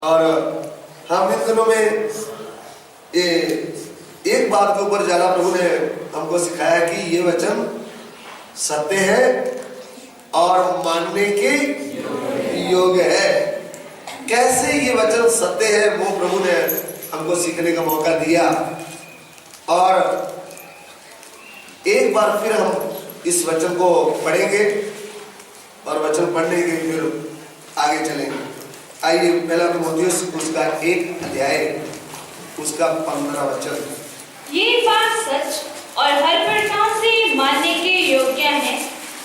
और हम इन दिनों में ये एक बात के ऊपर ज्यादा प्रभु ने हमको सिखाया कि ये वचन सत्य है और मानने के योग्य है। कैसे ये वचन सत्य है वो प्रभु ने हमको सीखने का मौका दिया। और एक बार फिर हम इस वचन को पढ़ेंगे और वचन पढ़ने के फिर आगे चलेंगे। आइए पहला तीमुथियुस उसका 1 अध्याय उसका 15 वचन। ये बात सच और हर प्रकार से मानने के योग्य है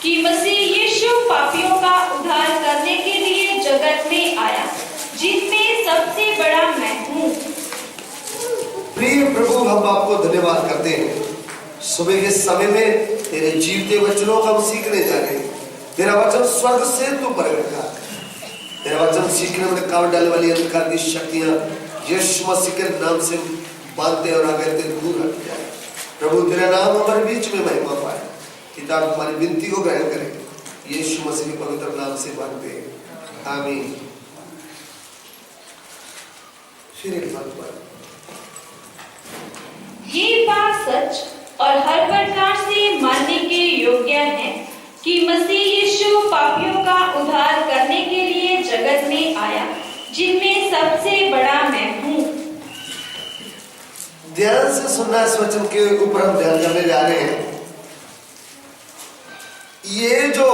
कि मसीह यीशु पापियों का उद्धार करने के लिए जगत में आया, जिनमें सबसे बड़ा मैं हूँ। प्रिय प्रभु, हम आपको धन्यवाद करते हैं। सुबह के समय में तेरे जीवते वचनों का हम सीखने जा रहे हैं। तेरा वचन स्वर्ग से तू प्रकट कर। तेरा वचन सीखने में कावड़ डालने वाली अंधकार की शक्तियां यीशु मसीह के नाम से बांधते और आगे ते दूर हट जाए। प्रभु तेरा नाम हमारे बीच में महिमा पाए। पिता तुम्हारी विनती को ग्रहण करें, यीशु मसीह के पवित्र नाम से मांगते हैं, आमीन। फिर एक बात, ये बात सच और हर प्रकार से मानने के योग्य है कि मसीह यीशु पापियों का उद्धार करने के लिए जगत में आया, जिनमें सबसे बड़ा मैं हूँ। ध्यान से सुनना, इस वचन के ऊपर हम ध्यान करने जा रहे हैं। ये जो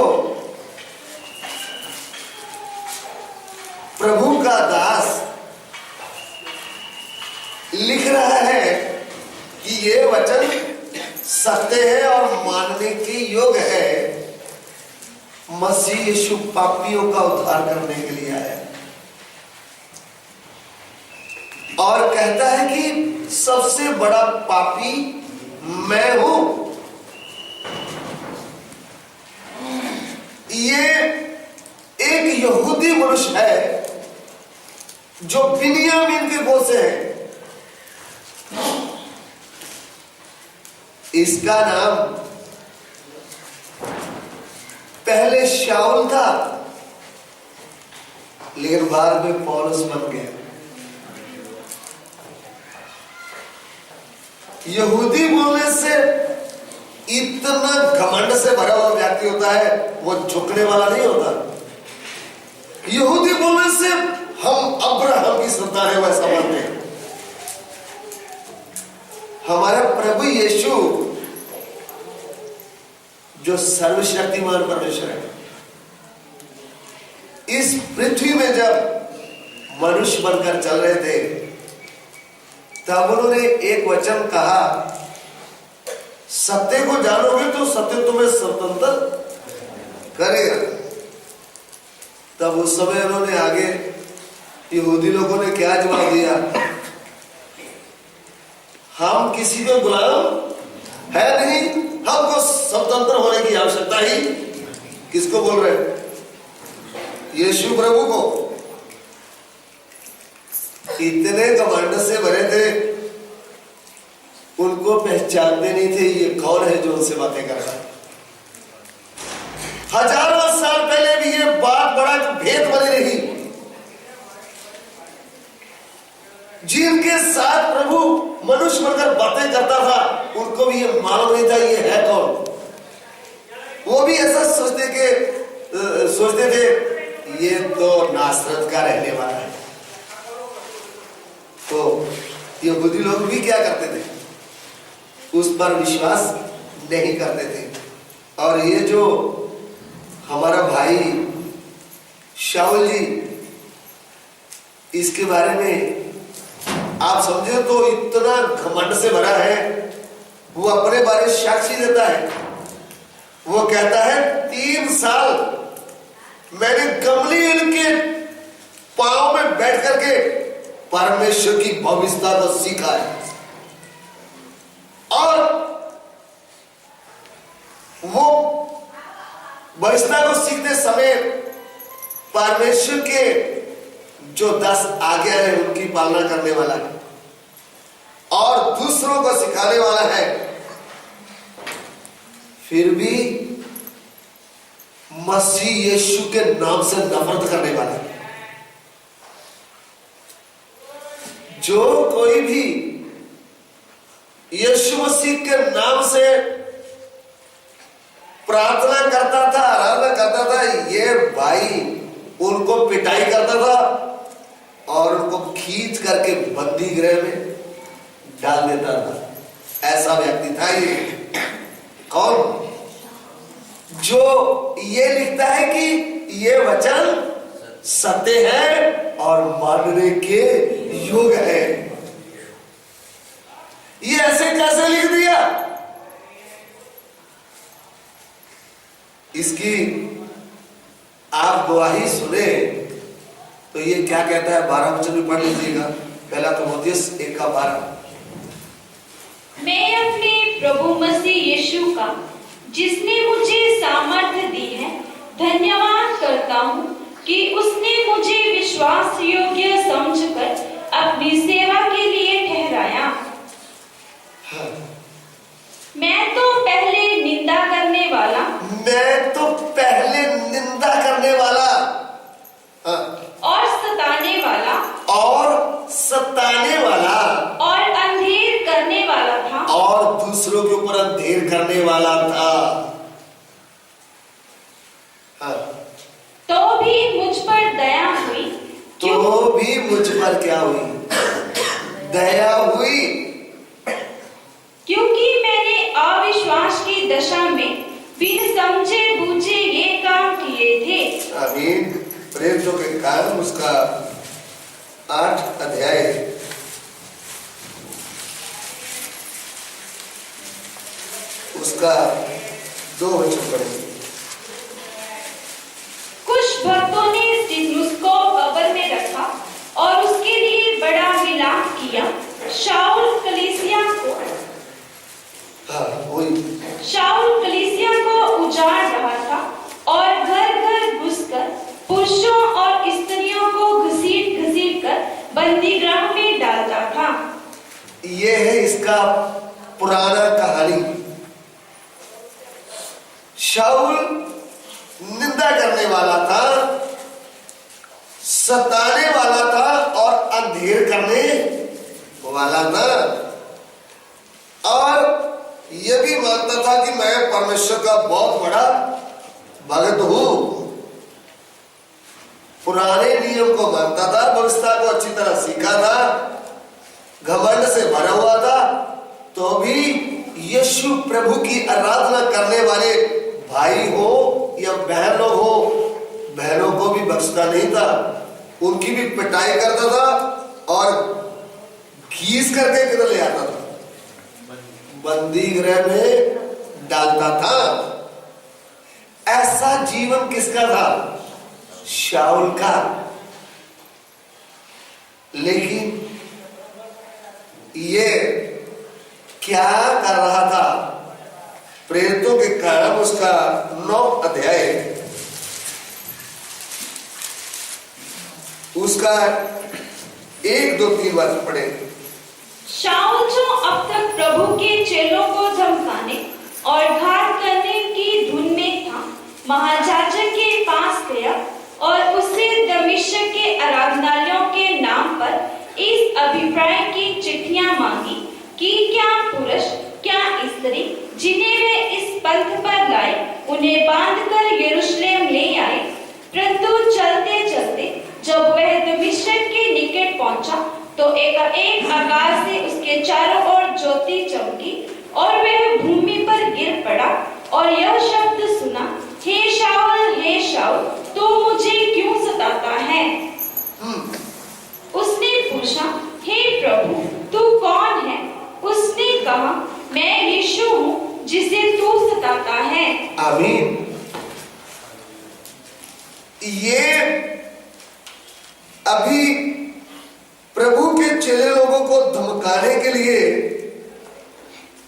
प्रभु का दास लिख रहा है कि ये वचन सत्य है और मानने के योग्य है। मसीह यीशु पापियों का उद्धार करने के लिए आया और कहता है कि सबसे बड़ा पापी मैं हूं। ये एक यहूदी मनुष्य है जो बिन्यामीन के गोत्र से है। इसका नाम पहले शाऊल था, लेकिन बाद में पौलुस बन गया। यहूदी बोलने से इतना घमंड से भरा हुआ व्यक्ति होता है, वो झुकने वाला नहीं होता। यहूदी बोलने से हम अब्राहम की संतान है वैसा मानते हैं। हमारा प्रभु यीशु जो सर्वशक्तिमान परमेश्वर है, इस पृथ्वी में जब मनुष्य बनकर चल रहे थे तब उन्होंने एक वचन कहा, सत्य को जानोगे तो सत्य तुम्हें स्वतंत्र करेगा। तब उस समय उन्होंने आगे यहूदी लोगों ने क्या जवाब दिया, हम किसी के गुलाम है नहीं, हमको स्वतंत्र होने की आवश्यकता ही। किसको बोल रहे हैं? यीशु प्रभु को। इतने घमंड से भरे थे, उनको पहचानते नहीं थे ये कौन है जो उनसे बातें कर रहा है। हजारों साल पहले भी ये बात बड़ा भेद बनी रही। जिनके साथ प्रभु मनुष्य बनकर बातें करता था, उनको भी ये मालूम नहीं था ये है कौन। वो भी ऐसा सोचते थे ये तो नासरत का रहने वाला है। तो यहूदी लोग भी क्या करते थे, उस पर विश्वास नहीं करते थे। और ये जो हमारा भाई शाऊल जी, इसके बारे में आप समझे तो इतना घमंड से भरा है। वो अपने बारे में साक्षी देता है। वो कहता है 3 साल मैंने गमलीएल के पांव में बैठ करके परमेश्वर की भविष्यता को सीखा है। और वो भविष्यता को सीखते समय परमेश्वर के जो 10 आज्ञा है उनकी पालना करने वाला है और दूसरों को सिखाने वाला है। फिर भी मसीह यीशु के नाम से नफरत करने वाला है। जो कोई भी यीशु मसीह के नाम से प्रार्थना करता था, आराधना करता था, ये भाई उनको पिटाई करता था और उनको खींच करके बंदी गृह में डाल देता था। ऐसा व्यक्ति था ये। कौन? जो ये लिखता है कि ये वचन सत्य है और मानने के योग्य है। ये ऐसे कैसे लिख दिया? इसकी आप गवाही सुने तो ये क्या कहता है, 12 वचन भी पढ़ लीजिएगा। पहला तीमुथियुस 1:12। मैं अपने प्रभु मसीह यीशु का, जिसने मुझे सामर्थ्य दी है, धन्यवाद करता हूँ कि उसने मुझे विश्वास योग्य समझकर अपनी सेवा के लिए ठहराया। हाँ। मैं तो पहले निंदा करने वाला हाँ। और सताने वाला और अंधेर करने वाला था और दूसरों के ऊपर अंधेर करने वाला था। हाँ। तो भी मुझ पर दया हुई। तो भी मुझ पर क्या हुई? दया हुई। क्योंकि मैंने अविश्वास की दशा में बिन समझे बूझे ये काम किए थे। आमीन। प्रेरितों के काम उसका 8 अध्याय उसका 2 वचन पढ़ेंगे। कुछ भक्तों ने स्तिफनुस को कब्र में रखा और उसके लिए बड़ा विलाप किया। शाऊल कलीसिया को उजाड़ रहा था और घर घर घुसकर पुरुषों और स्त्रियों को घसीट कर बंदीगृह में डालता था। यह है इसका पुराना कहानी। शाऊल निंदा करने वाला था, सताने वाला था और अंधेर करने वाला था, और यह भी मानता था कि मैं परमेश्वर का बहुत बड़ा भक्त हूं। पुराने नियम को मानता था, व्यवस्था को अच्छी तरह सीखा था, घमंड से भरा हुआ था, तो भी यीशु प्रभु की आराधना करने वाले भाई हो या बहन लोग हो, बहनों को भी बख्शता नहीं था, उनकी भी पिटाई करता था और खींच करके किधर ले आता था? बंदी गृह में डालता था। ऐसा जीवन किसका था? शाऊल का। लेकिन ये क्या कर रहा था? प्रेरितों के काम उसका 9 अध्याय उसका 1, 2, 3 बार पढ़े। शाऊल जो अब तक प्रभु के चेलों को धमकाने और घात करने की धुन में था, महायाजक के पास गया और उससे दमिश्क के आराधनालयों के नाम पर इस अभिप्राय की चिट्ठियां मांगी कि क्या पुरुष क्या स्त्री जिन्हें वे इस पंथ पर लाए उन्हें बांधकर यरूशलेम ले आए। परंतु चलते चलते जब वह दमिश्क के निकट पहुंचा तो एकाएक आकाश से उसके चारों ओर ज्योति चमकी और वह भूमि पर गिर पड़ा और यह शब्द सुना, हे शाऊल, तू मुझे क्यों सताता है? उसने पूछा, हे प्रभु, तू कौन है? उसने कहा, मैं यीशु हूँ जिसे तू सताता है। आमीन। ये अभी प्रभु के चेले लोगों को धमकाने के लिए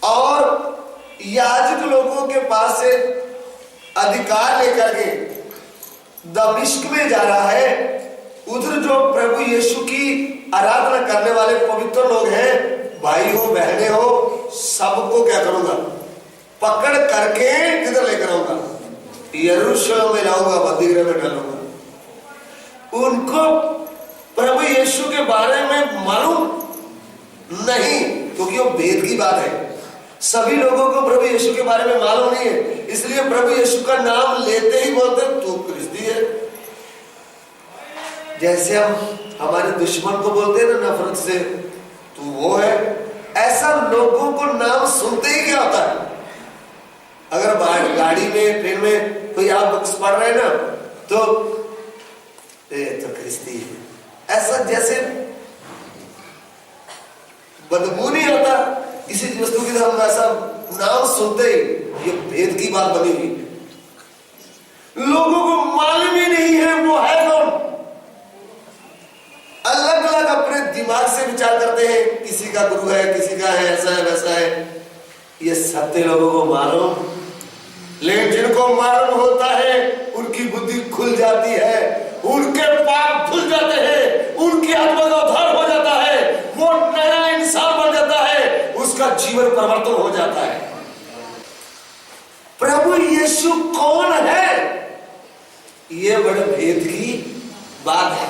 और याजक लोगों के पास से अधिकार लेकर के दमिश्क में जा रहा है। उधर जो प्रभु यीशु की आराधना करने वाले पवित्र लोग हैं, भाई हो बहने हो, सबको क्या करूंगा? पकड़ करके किधर लेकर आऊंगा? यरूशलेम में लाऊंगा, बंदीगृह में डालूंगा। उनको प्रभु यीशु के बारे में मालूम नहीं, क्योंकि वो भेद की बात है। सभी लोगों को प्रभु यीशु के बारे में मालूम नहीं है, इसलिए प्रभु यीशु का नाम लेते ही बोलते तू क्रिस्ती है। जैसे हम हमारे दुश्मन को बोलते हैं ना नफरत से, तू वो है, ऐसा लोगों को नाम सुनते ही क्या होता है। अगर गाड़ी में ट्रेन में कोई आप बुक्स पढ़ रहे हैं ना, तो क्रिस्ती है, ऐसा जैसे बदबू नहीं होता किसी वस्तु की, हम ऐसा नाम सुनते ही ये भेद की बात बनी हुई। लोगों को मालूम ही नहीं है वो है कौन। अलग अलग अपने दिमाग से विचार करते हैं, किसी का गुरु है, किसी का है, ऐसा है वैसा है। ये सत्य लोगों को मालूम, लेकिन जिनको मालूम होता है उनकी बुद्धि खुल जाती है, उनके पाप धुल जाते हैं, उनकी आत्मा का उद्धार हो जाता है, वो नया इंसान बन जाता है, उसका जीवन परिवर्तन हो जाता है। प्रभु यीशु कौन है, ये बड़े भेद की बात है।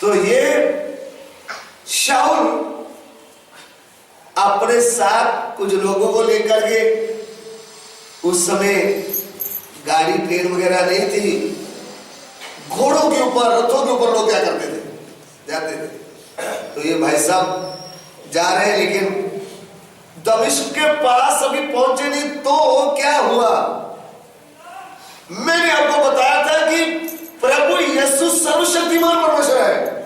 तो ये शाऊल अपने साथ कुछ लोगों को लेकर के, उस समय गाड़ी ट्रेन वगैरह नहीं थी, घोड़ों के ऊपर, रथों के ऊपर लोग क्या करते थे, जाते थे। तो ये भाई साहब जा रहे हैं, लेकिन दमिश्क के पास अभी पहुंचे नहीं, तो क्या हुआ। मैंने आपको बताया था कि प्रभु यीशु सर्वशक्तिमान परमेश्वर है।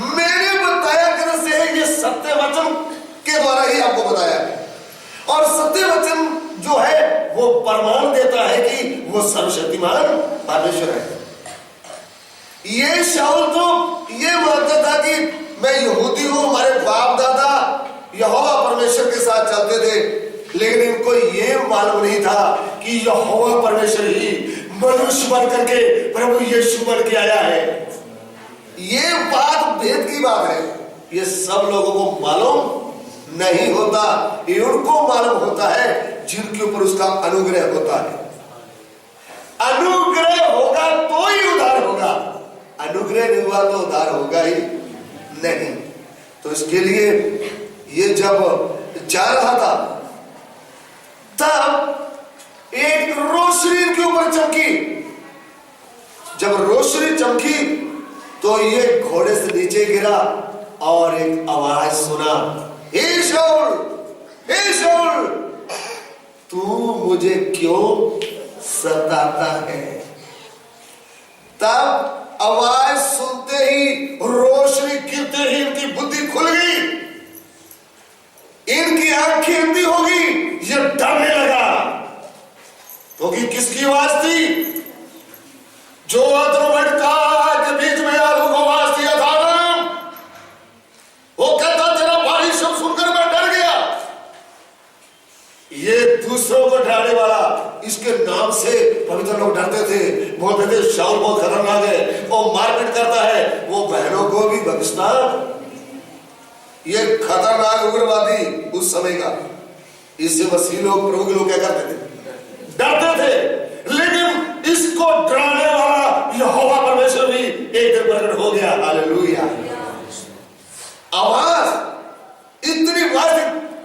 मैंने बताया तरह से ये सत्य वचन के द्वारा ही आपको बताया, और सत्य वचन जो है वो प्रमाण देता है कि वो सर्वशक्तिमान परमेश्वर है। ये शाऊल तो ये मानता था कि मैं यहूदी हूं, हमारे बाप दादा यहोवा परमेश्वर के साथ चलते थे, लेकिन इनको ये मालूम नहीं था कि यहोवा परमेश्वर ही मनुष्य बन करके प्रभु यीशु बन के आया है। ये बात भेद की बात है, ये सब लोगों को मालूम नहीं होता, ये उनको मालूम होता है जिनके ऊपर उसका अनुग्रह होता है। अनुग्रह होगा तो ही उद्धार होगा, अनुग्रह नहीं हुआ तो उद्धार होगा ही नहीं। तो इसके लिए ये जब जा रहा था, तब एक रोशनी इनके ऊपर चमकी। जब रोशनी चमकी तो ये घोड़े से नीचे गिरा और एक आवाज सुना, हे शाऊल, हे शाऊल, तू मुझे क्यों सताता है। तब आवाज सुनते ही, रोशनी गिरते ही इनकी बुद्धि खुल गई, इनकी आंखें अंधी हो गई, ये डरने लगा। क्योंकि किसकी आवाज थी? जो अधर्मठ के बीच में आलू को आवाज दिया था ना, वो कहता तेरा भारी शब्द सुनकर मैं डर गया। ये दूसरों को डराने वाला, इसके नाम से पवित्र लोग डरते थे, बोलते थे शाऊल बहुत खतरनाक है, वो मारपीट करता है, वो बहनों को भी बख्शता। ये खतरनाक उग्रवादी उस समय का, इससे मसीह लोग, प्रभु के लोग क्या करते थे, डरते थे। लेकिन इसको डराने वाला यहोवा परमेश्वर भी एक दिन प्रकट हो गया। हालेलुया। आवाज इतनी वाज,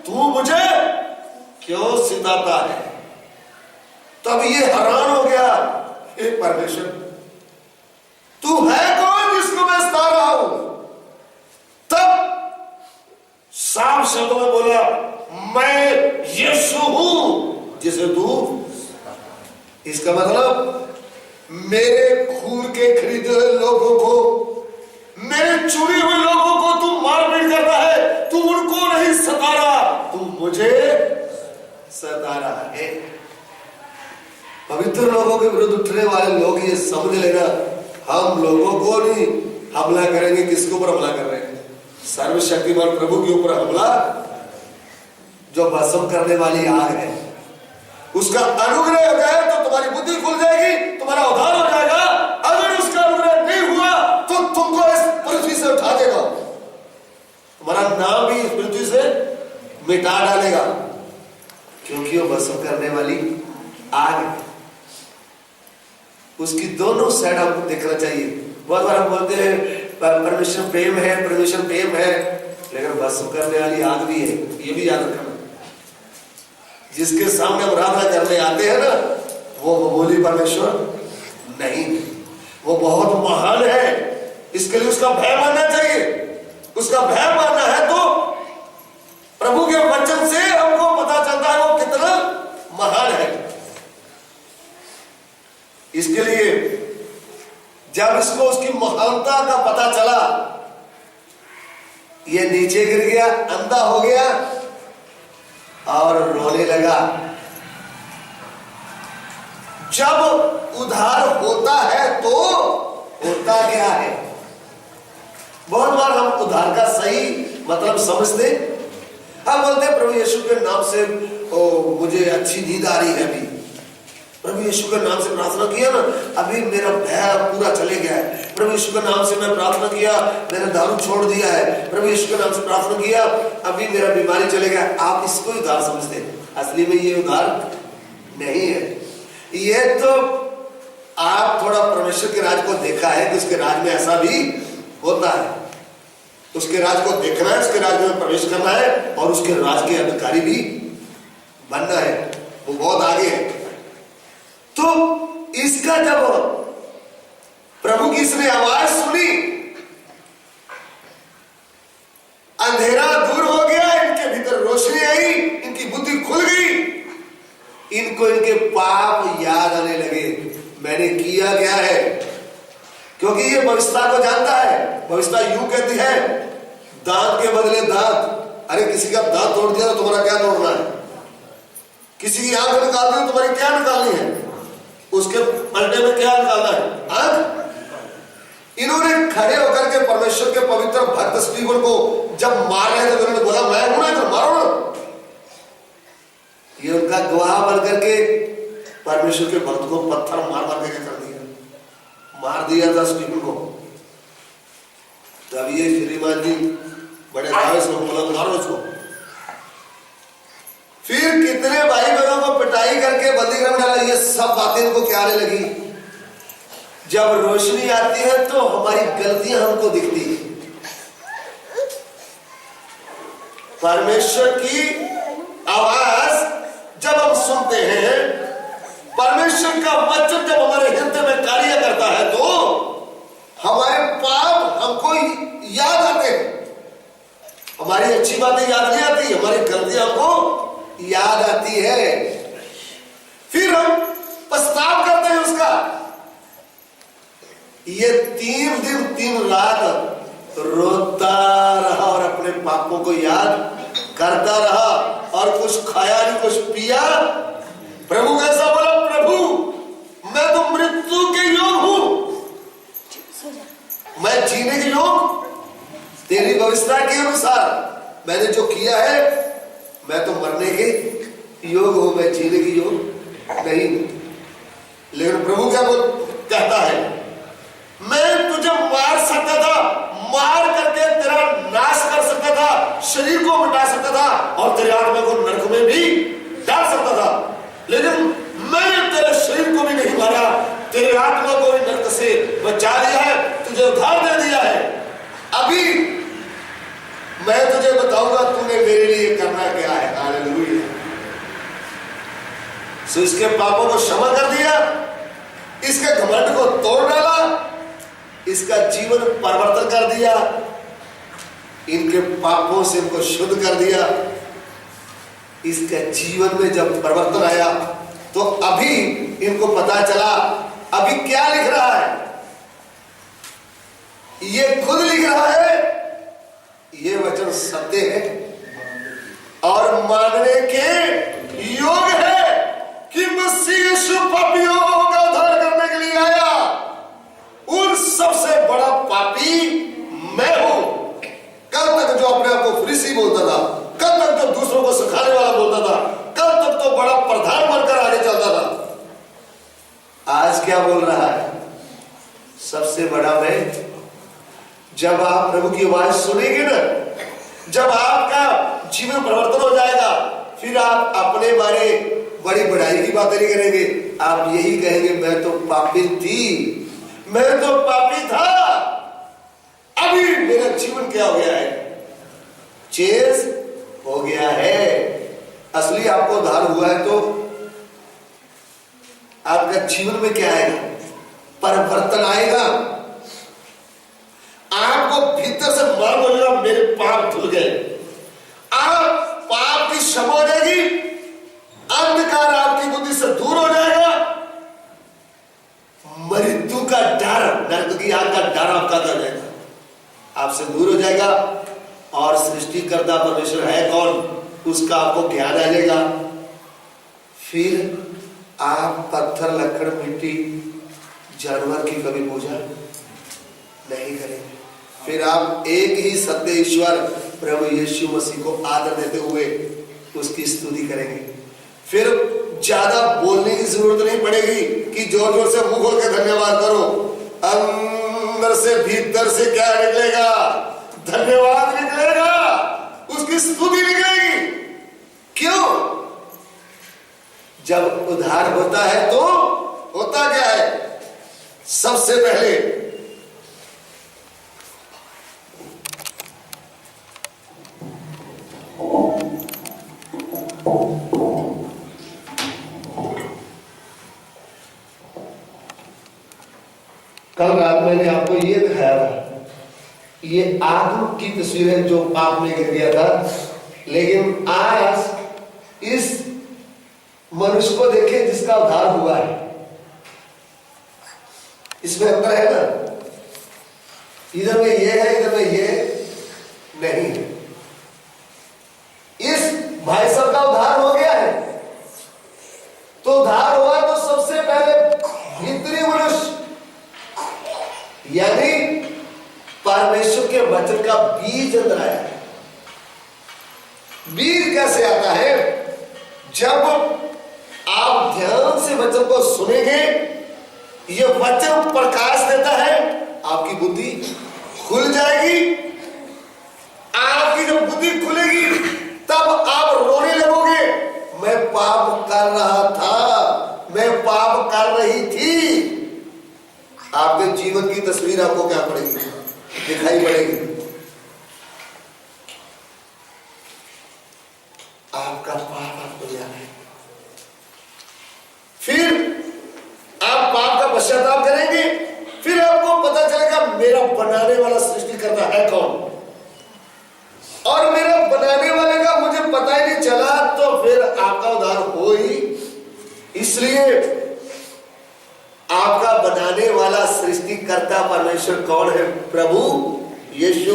तू मुझे क्यों सिताता है। तब ये हैरान हो गया, हे परमेश्वर, तू है कौन जिसको मैं सता रहा हूं। तब साफ शब्दों में बोला, मैं यीशु हूं जिसे तू। इसका मतलब मेरे खून के खरीदे हुए लोगों को, मेरे चुने हुए लोगों को तू मारपीट करता है, तू उनको नहीं सता रहा, तू मुझे सता रहा है। पवित्र लोगों के विरुद्ध उठने वाले लोग ये समझ लेना, हम लोगों को नहीं हमला करेंगे। किसके ऊपर हमला कर रहे हैं? सर्वशक्तिमान प्रभु के ऊपर हमला, जो भस्म करने वाली आग है। उसका अनुग्रह हो जाए तो तुम्हारी बुद्धि खुल जाएगी, तुम्हारा उद्धार हो जाएगा। अगर उसका अनुग्रह नहीं हुआ तो तुमको इस पृथ्वी से उठा देगा, तुम्हारा नाम भी इस पृथ्वी से मिटा डालेगा, क्योंकि वो भस्म करने वाली आग है। उसकी दोनों साइड हमको देखना चाहिए। बहुत बार हम बोलते हैं परमेश्वर प्रेम है, परमेश्वर प्रेम है, लेकिन भस्म करने वाली आग भी है, ये भी याद रखना। जिसके सामने हम आराधना करने आते हैं ना, वो मामूली परमेश्वर नहीं, वो बहुत महान है। इसके लिए उसका भय मानना चाहिए। उसका भय मानना है तो प्रभु के वचन से हमको पता चलता है वो कितना महान है। इसके लिए जब इसको उसकी महानता का पता चला, ये नीचे गिर गया, अंधा हो गया और रोने लगा। जब उद्धार होता है तो होता क्या है? बहुत बार हम उद्धार का सही मतलब समझते, हम बोलते हैं प्रभु यीशु के नाम से मुझे अच्छी नींद आ रही है, अभी प्रभु यीशु के नाम से प्रार्थना किया ना, अभी मेरा भय पूरा चले गया है। प्रभु यीशु के नाम से मैं प्रार्थना किया, मैंने दारू छोड़ दिया है। प्रभु यीशु के नाम से प्रार्थना किया, अभी मेरा बीमारी चले गया। आप इसको उद्धार समझते हैं, असली में ये उद्धार नहीं है। ये तो आप थोड़ा परमेश्वर के राज को देखा है कि उसके राज में ऐसा भी होता है। उसके राज को देखना है, उसके राज में प्रवेश करना है और उसके राज के अधिकारी भी बनना है। वो बहुत आगे है। तो इसका जब प्रभु की इसने आवाज सुनी, अंधेरा दूर हो गया, इनके भीतर रोशनी आई, इनकी बुद्धि खुल गई, इनको इनके पाप याद आने लगे। मैंने किया क्या है? क्योंकि ये भविष्यता को जानता है। भविष्यता यूं कहती है, दांत के बदले दांत। अरे किसी का दांत तोड़ दिया तो तुम्हारा क्या तोड़ना है? किसी की आंख निकाल दी तो तुम्हारी क्या निकालनी है? उसके पलटे में क्या निकालना है? आंख। इन्होंने खड़े होकर के परमेश्वर के पवित्र भक्त स्टीफन को जब मार रहे थे तो उन्होंने बोला मैं हूं ना, तो मारो ना। ये उनका गवाह बन करके परमेश्वर के भक्त को पत्थर मार मार के कर दिया, मार दिया था स्टीफन को। तब ये श्रीमान जी बड़े भाव से बोला मारो उसको। फिर कितने भाई बहनों को पिटाई करके बंदी कर डाला। ये सब बातें इनको क्या आने लगी? जब रोशनी आती है तो हमारी गलतियां हमको दिखती है। परमेश्वर की आवाज जब हम सुनते हैं, परमेश्वर का वचन जब हमारे हृदय में कार्य करता है तो हमारे पाप हमको याद आते हैं। हमारी अच्छी बातें याद नहीं आती, हमारी गलतियां हमको याद आती है। फिर हम पछतावा करते हैं उसका। ये 3 दिन 3 रात रोता रहा और अपने पापों को याद करता रहा और कुछ खाया नहीं, कुछ पिया। प्रभु कैसा बोला, प्रभु मैं तो मृत्यु के योग हूं, मैं जीने के योग तेरी व्यवस्था के अनुसार मैंने जो किया है, मैं तो मरने के योग हूं, मैं जीने के योग नहीं। लेकिन प्रभु क्या कहता है, मैं तुझे मार सकता था, मार करके तेरा नाश कर सकता था, शरीर को मिटा सकता था और तेरे आत्मा को नरक में भी डाल सकता था, लेकिन मैंने तेरे शरीर को भी नहीं मारा, तेरे आत्मा को भी नरक से बचा लिया है, तुझे उद्धार दे दिया है। अभी मैं तुझे बताऊंगा तूने मेरे लिए करना क्या है। हालेलुया। सो इसके पापों को क्षमा कर दिया, इसके घमंड को तोड़ डाला, इसका जीवन परिवर्तन कर दिया, इनके पापों से इनको शुद्ध कर दिया। इसके जीवन में जब परिवर्तन आया तो अभी इनको पता चला अभी क्या लिख रहा है। ये खुद लिख रहा है, ये वचन सत्य है और मानने के योग है कि मसीह यीशु पापियों का उद्धार करने के लिए आया। उन सबसे बड़ा पापी मैं हूं। कल तक जो अपने आप को फरीसी बोलता था, कल तक तो दूसरों को सिखाने वाला बोलता था, कल तक तो बड़ा प्रधान बनकर आगे चलता था, आज क्या बोल रहा है, सबसे बड़ा मैं। जब आप प्रभु की आवाज सुनेंगे ना, जब आपका जीवन परिवर्तन हो जाएगा, फिर आप अपने बारे बड़ी बड़ाई की बातें नहीं करेंगे। आप यही कहेंगे मैं तो पापी थी, मैं तो पापी था, क्या हो गया है? चेंज हो गया है। असली आपको उद्धार हुआ है तो आपका जीवन में क्या आएगा? परिवर्तन आएगा। आपको भीतर से मन बोलेगा मेरे पाप धुल गए, आप पाप की क्षमा हो जाएगी, अंधकार आपकी बुद्धि से दूर हो जाएगा, मृत्यु का डर, नरक की आग का डर आपका कर जाएगा, आपसे दूर हो जाएगा। और सृष्टिकर्ता परमेश्वर है कौन उसका आपको ज्ञान आ जाएगा। फिर आप पत्थर, लकड़, मिट्टी, जानवर की कभी पूजा नहीं करेंगे। फिर आप एक ही सत्य ईश्वर प्रभु यीशु मसीह को आदर देते हुए उसकी स्तुति करेंगे। फिर ज्यादा बोलने की जरूरत नहीं पड़ेगी कि जोर जोर से मुंह खोल के धन्यवाद करो। अंदर से भीतर से क्या निकलेगा? धन्यवाद निकलेगा, उसकी स्तुति निकलेगी। क्यों? जब उद्धार होता है तो होता क्या है? सबसे पहले कल रात मैंने आपको ये दिखाया था, ये आदम की तस्वीरें जो पाप में गिर गया था, लेकिन आज इस मनुष्य को देखें जिसका उद्धार हुआ है। इसमें अंतर है ना? इधर में ये है, इधर में ये नहीं है। इस भाई साहब का उद्धार हो गया है तो उद्धार हुआ तो सबसे पहले भीतरी मनुष्य यानी परमेश्वर के वचन का बीज अंदर आया। बीज कैसे आता है? जब आप ध्यान से वचन को सुनेंगे, ये वचन प्रकाश देता है, आपकी बुद्धि खुल जाएगी। आपकी जब बुद्धि खुलेगी तब आप रोने लगोगे, मैं पाप कर रहा था, मैं पाप कर रही थी। आपके जीवन की तस्वीर आपको क्या पड़ेगी? दिखाई पड़ेगी। आपका पाप आपको याद है। फिर आप पाप का पश्चाताप करेंगे, फिर आपको पता चलेगा मेरा बनाने वाला सृष्टिकर्ता है कौन, और मेरा बनाने वाले का मुझे पता ही नहीं चला, तो फिर आपका उद्धार हो ही। इसलिए आपका बनाने वाला सृष्टिकर्ता परमेश्वर कौन है? प्रभु यीशु।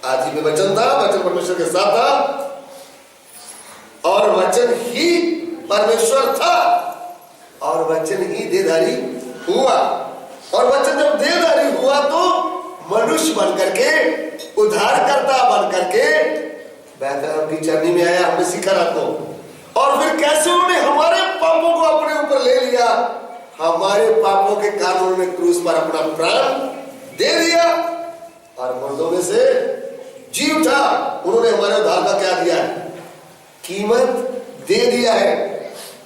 आदि में वचन था, वचन परमेश्वर के साथ था, और वचन ही परमेश्वर था, और वचन ही देहधारी हुआ। और वचन जब देहधारी हुआ तो मनुष्य बन करके, उद्धारकर्ता बन करके बैतलहम की चरनी में आया, हमने सीखा रात को। और फिर कैसे उन्होंने हमारे पापों को अपने ऊपर ले लिया, हमारे पापों के कारण उन्होंने क्रूस पर अपना प्राण दे दिया, और मुर्दों में से जी उठा। उन्होंने हमारे उद्धार का क्या दिया है? कीमत दे दिया है।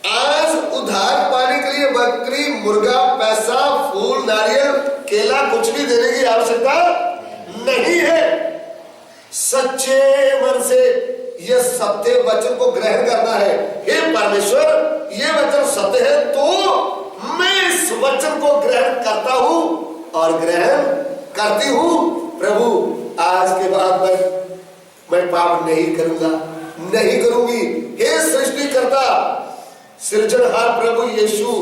आज उद्धार पाने के लिए बकरी, मुर्गा, पैसा, फूल, नारियल, केला कुछ भी देने की आवश्यकता नहीं है। सच्चे मन से यह सत्य वचन को ग्रहण करना है। हे परमेश्वर, ये वचन सत्य है तो मैं इस वचन को ग्रहण करता हूं और ग्रहण करती हूं। प्रभु, आज के बाद मैं पाप नहीं करूंगा, नहीं करूंगी। हे सृष्टिकर्ता, सृजनहार प्रभु यीशु,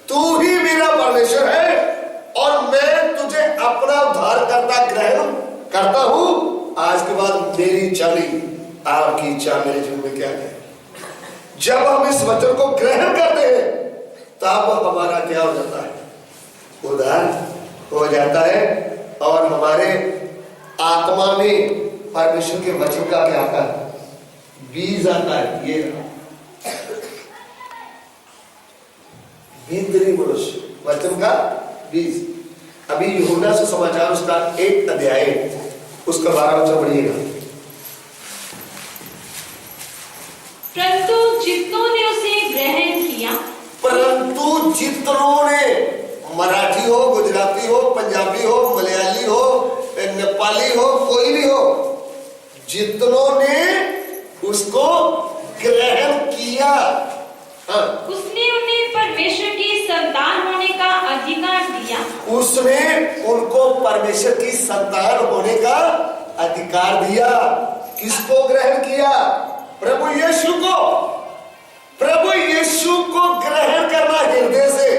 तू ही मेरा परमेश्वर है, और मैं तुझे अपना उद्धारकर्ता ग्रहण करता हूं। आज के बाद मेरी इच्छा नहीं, आपकी इच्छा मेरे जीवन में क्या है? जब हम इस वचन को ग्रहण करते हैं तब हमारा क्या हो जाता है? उद्धार हो जाता है, और हमारे आत्मा में परमेश्वर के वचन का क्या आता है? बीज आता है। ये भीतरी मनुष्य वचन का बीज। अभी यूहन्ना सुसमाचार उसका 1 अध्याय उसका 12 वचन पढ़िएगा। परंतु जितनों ने उसे ग्रहण किया, परंतु जितनों ने, मराठी हो, गुजराती हो, पंजाबी हो, मलयाली हो, नेपाली हो, जितनों ने उसको ग्रहण किया। हाँ, उसने उन्हें परमेश्वर की संतान होने का अधिकार दिया। उसने उनको परमेश्वर की संतान होने का अधिकार दिया। किसको ग्रहण किया? प्रभु यीशु को। प्रभु यीशु को ग्रहण करना हृदय से,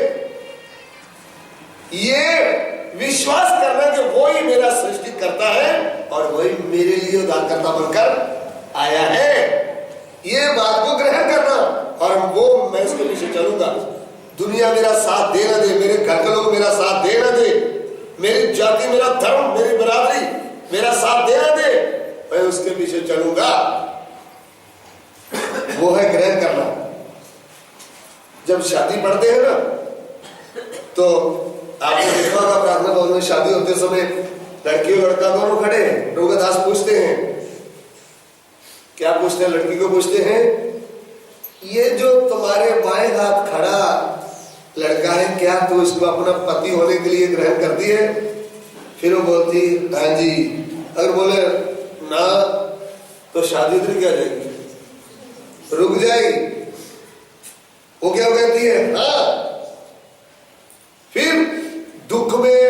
ये विश्वास करना कि वो ही मेरा सृष्टि करता है और वही मेरे लिए उद्धारकर्ता बनकर आया है, ये बात को ग्रहण करना। और वो मैं इसके पीछे चलूंगा। दुनिया मेरा साथ दे ना दे, मेरे घर के लोग मेरा साथ दे ना दे, मेरी जाति, मेरा धर्म, मेरी बरादरी मेरा साथ दे ना दे, मैं उसके पीछे चलूंगा। वो है ग्रहण करना। जब शादी पढ़ते हैं ना, तो आपने देखा होगा प्रार्थना भवन में शादी होते समय लड़की और लड़का दोनों खड़े हैं। रोगादास पूछते हैं, क्या पूछते हैं? लड़की को पूछते हैं, ये जो तुम्हारे बाएं हाथ खड़ा लड़का है, क्या तू इसको अपना पति होने के लिए ग्रहण करती है? फिर वो बोलती हाँ जी। अगर बोले ना तो शादी उधर क्या जाएगी, रुक जाएगी। वो क्या कहती है? हाँ। फिर दुख में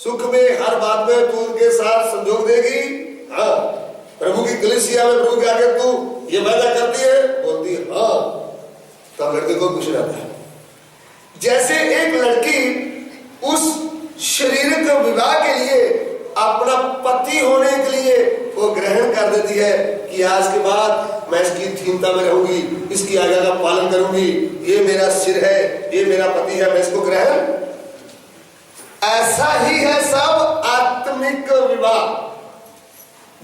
सुख में हर बात में तू उनके साथ संजोग देगी। हाँ। प्रभु की कलीसिया में प्रभु के आगे तू ये वादा करती है? बोलती है हाँ। तब लड़के को कुछ रहता है। जैसे एक लड़की उस शारीरिक विवाह के लिए अपना पति होने के लिए वो ग्रहण कर देती है कि आज के बाद मैं इसकी अधीनता में रहूंगी, इसकी आज्ञा का पालन करूंगी, ये मेरा सिर है, ये मेरा पति है, मैं इसको ग्रहण। ऐसा ही है सब आत्मिक विवाह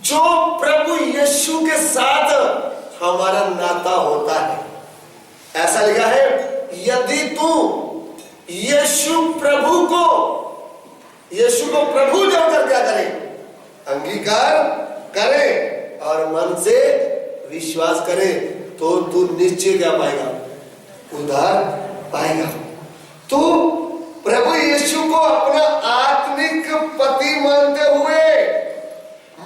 जो प्रभु यीशु के साथ हमारा नाता होता है। ऐसा लिखा है, यदि तू यीशु को प्रभु जानकर क्या करे, अंगीकार करे और मन से विश्वास करे, तो तू निश्चय क्या पाएगा? उद्धार पाएगा। तो प्रभु यीशु को अपना आत्मिक पति मानते हुए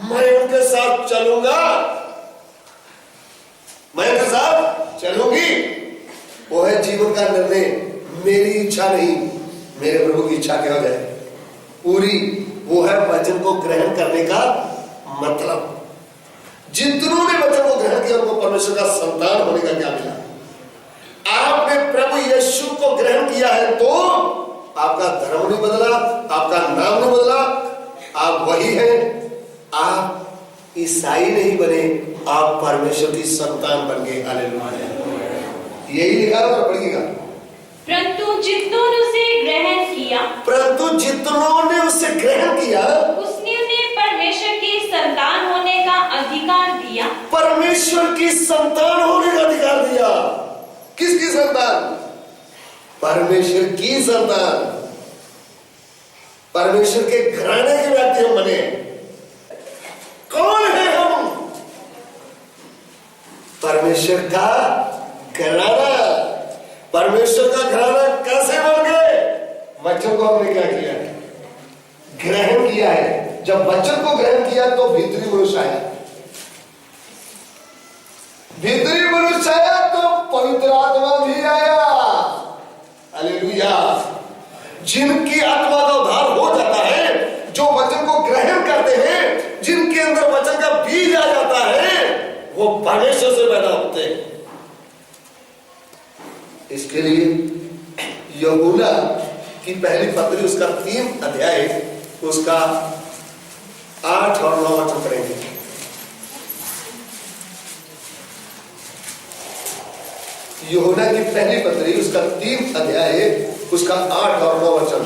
मैं उनके साथ चलूंगा, मैं उनके साथ चलूंगी, वो है जीवन का निर्णय। मेरी इच्छा नहीं, मेरे प्रभु की इच्छा क्या हो जाए पूरी। वो है वचन को ग्रहण करने का मतलब। जितनों ने वचन को ग्रहण किया उनको परमेश्वर का संतान होने का क्या मिला? आपने प्रभु यीशु को ग्रहण किया है तो आपका धर्म नहीं बदला, आपका नाम नहीं बदला, आप वही हैं। आप ईसाई नहीं बने, आप परमेश्वर की संतान बन गए। हालेलुया। यही लिखा है, पढ़िएगा। परंतु जितनों ने उसे ग्रहण किया, परंतु जितनों ने उसे ग्रहण किया, उसने उन्हें परमेश्वर की संतान होने का अधिकार दिया। परमेश्वर की संतान होने का अधिकार दिया। किसकी संतान? परमेश्वर की संतान। परमेश्वर के घराने के व्यक्ति हम बने। कौन है हम? परमेश्वर का घराना। परमेश्वर का घराना कैसे बन गए? वचन को हमने क्या किया है? ग्रहण किया है। जब वचन को ग्रहण किया तो भीतरी मनुष्य आया, भीतरी मनुष्य आया तो पवित्र आत्मा भी आया। हालेलुया। जिनकी आत्मा का उद्धार हो जाता है, जो वचन को ग्रहण करते हैं, जिनके अंदर वचन का बीज आ जाता है, वो परमेश्वर से पैदा होते हैं। इसके लिए यूहन्ना की पहली पत्री उसका 3 अध्याय उसका 8 और 9 वचन पढ़ेंगे। यूहन्ना की पहली पत्री उसका 3 अध्याय उसका 8 और 9 वचन।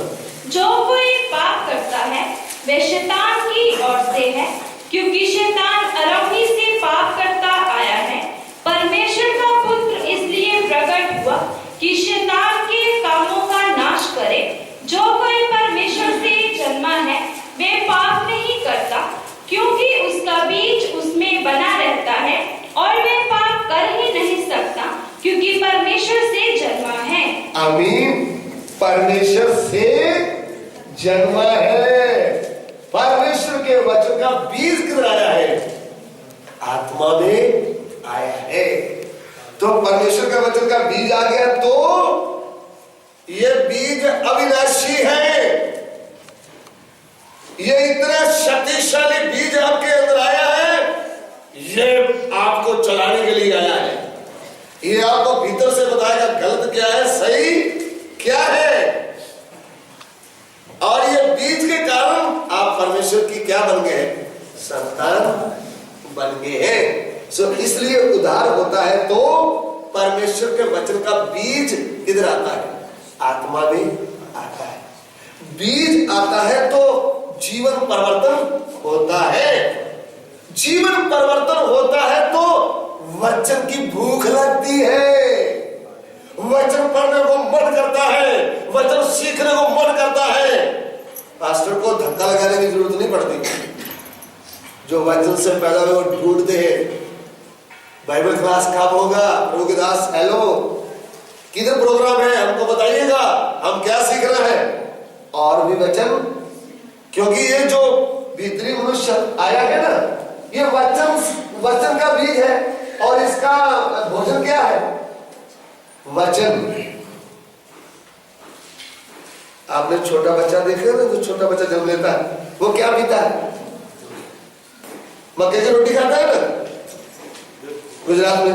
जो कोई पाप करता है वह शैतान की ओर से है, क्योंकि शैतान आरंभी से पाप करता आया है। परमेश्वर का पुत्र इसलिए प्रकट हुआ कि शैतान के कामों का नाश करे। जो कोई परमेश्वर से जन्मा है वह पाप नहीं करता, क्योंकि उसका बीज उसमें बना रहता है और वह पाप कर ही नहीं सकता, क्योंकि परमेश्वर से जन्मा है। आमीन। परमेश्वर से जन्मा है। परमेश्वर के वचन का बीज गिराया है। आत्मा में आया है। तो परमेश्वर का वचन का बीज आ गया तो ये बीज अविनाशी है। ये इतना शक्तिशाली बीज आपके अंदर आया है, ये आपको चलाने के लिए आया है। ये आपको भीतर से बताएगा गलत क्या है, सही क्या है। और ये बीज के कारण आप परमेश्वर की क्या बन गए? संतान बन गए हैं। सो इसलिए उद्धार होता है तो परमेश्वर के वचन का बीज किधर आता है? आत्मा में आता है। बीज आता है तो जीवन परिवर्तन होता है। जीवन परिवर्तन होता है तो वचन की भूख लगती है, वचन पढ़ने को मन करता है, वचन सीखने को मन करता है। पास्टर को धक्का लगाने की जरूरत नहीं पड़ती। जो वचन से पैदा हुए वो ढूंढते हैं बाइबल क्लास कब होगा, प्रभु के दास हेलो किधर प्रोग्राम है, हमको बताइएगा, हम क्या सीख रहे हैं। और भी वचन, क्योंकि ये जो भीतरी मनुष्य आया है ना, ये वचन का बीज है। और इसका भोजन क्या है? वचन। आपने छोटा बच्चा देखा ना, जो छोटा बच्चा जन्म लेता है वो क्या पीता है? मक्के की रोटी खाता है ना। गुजरात में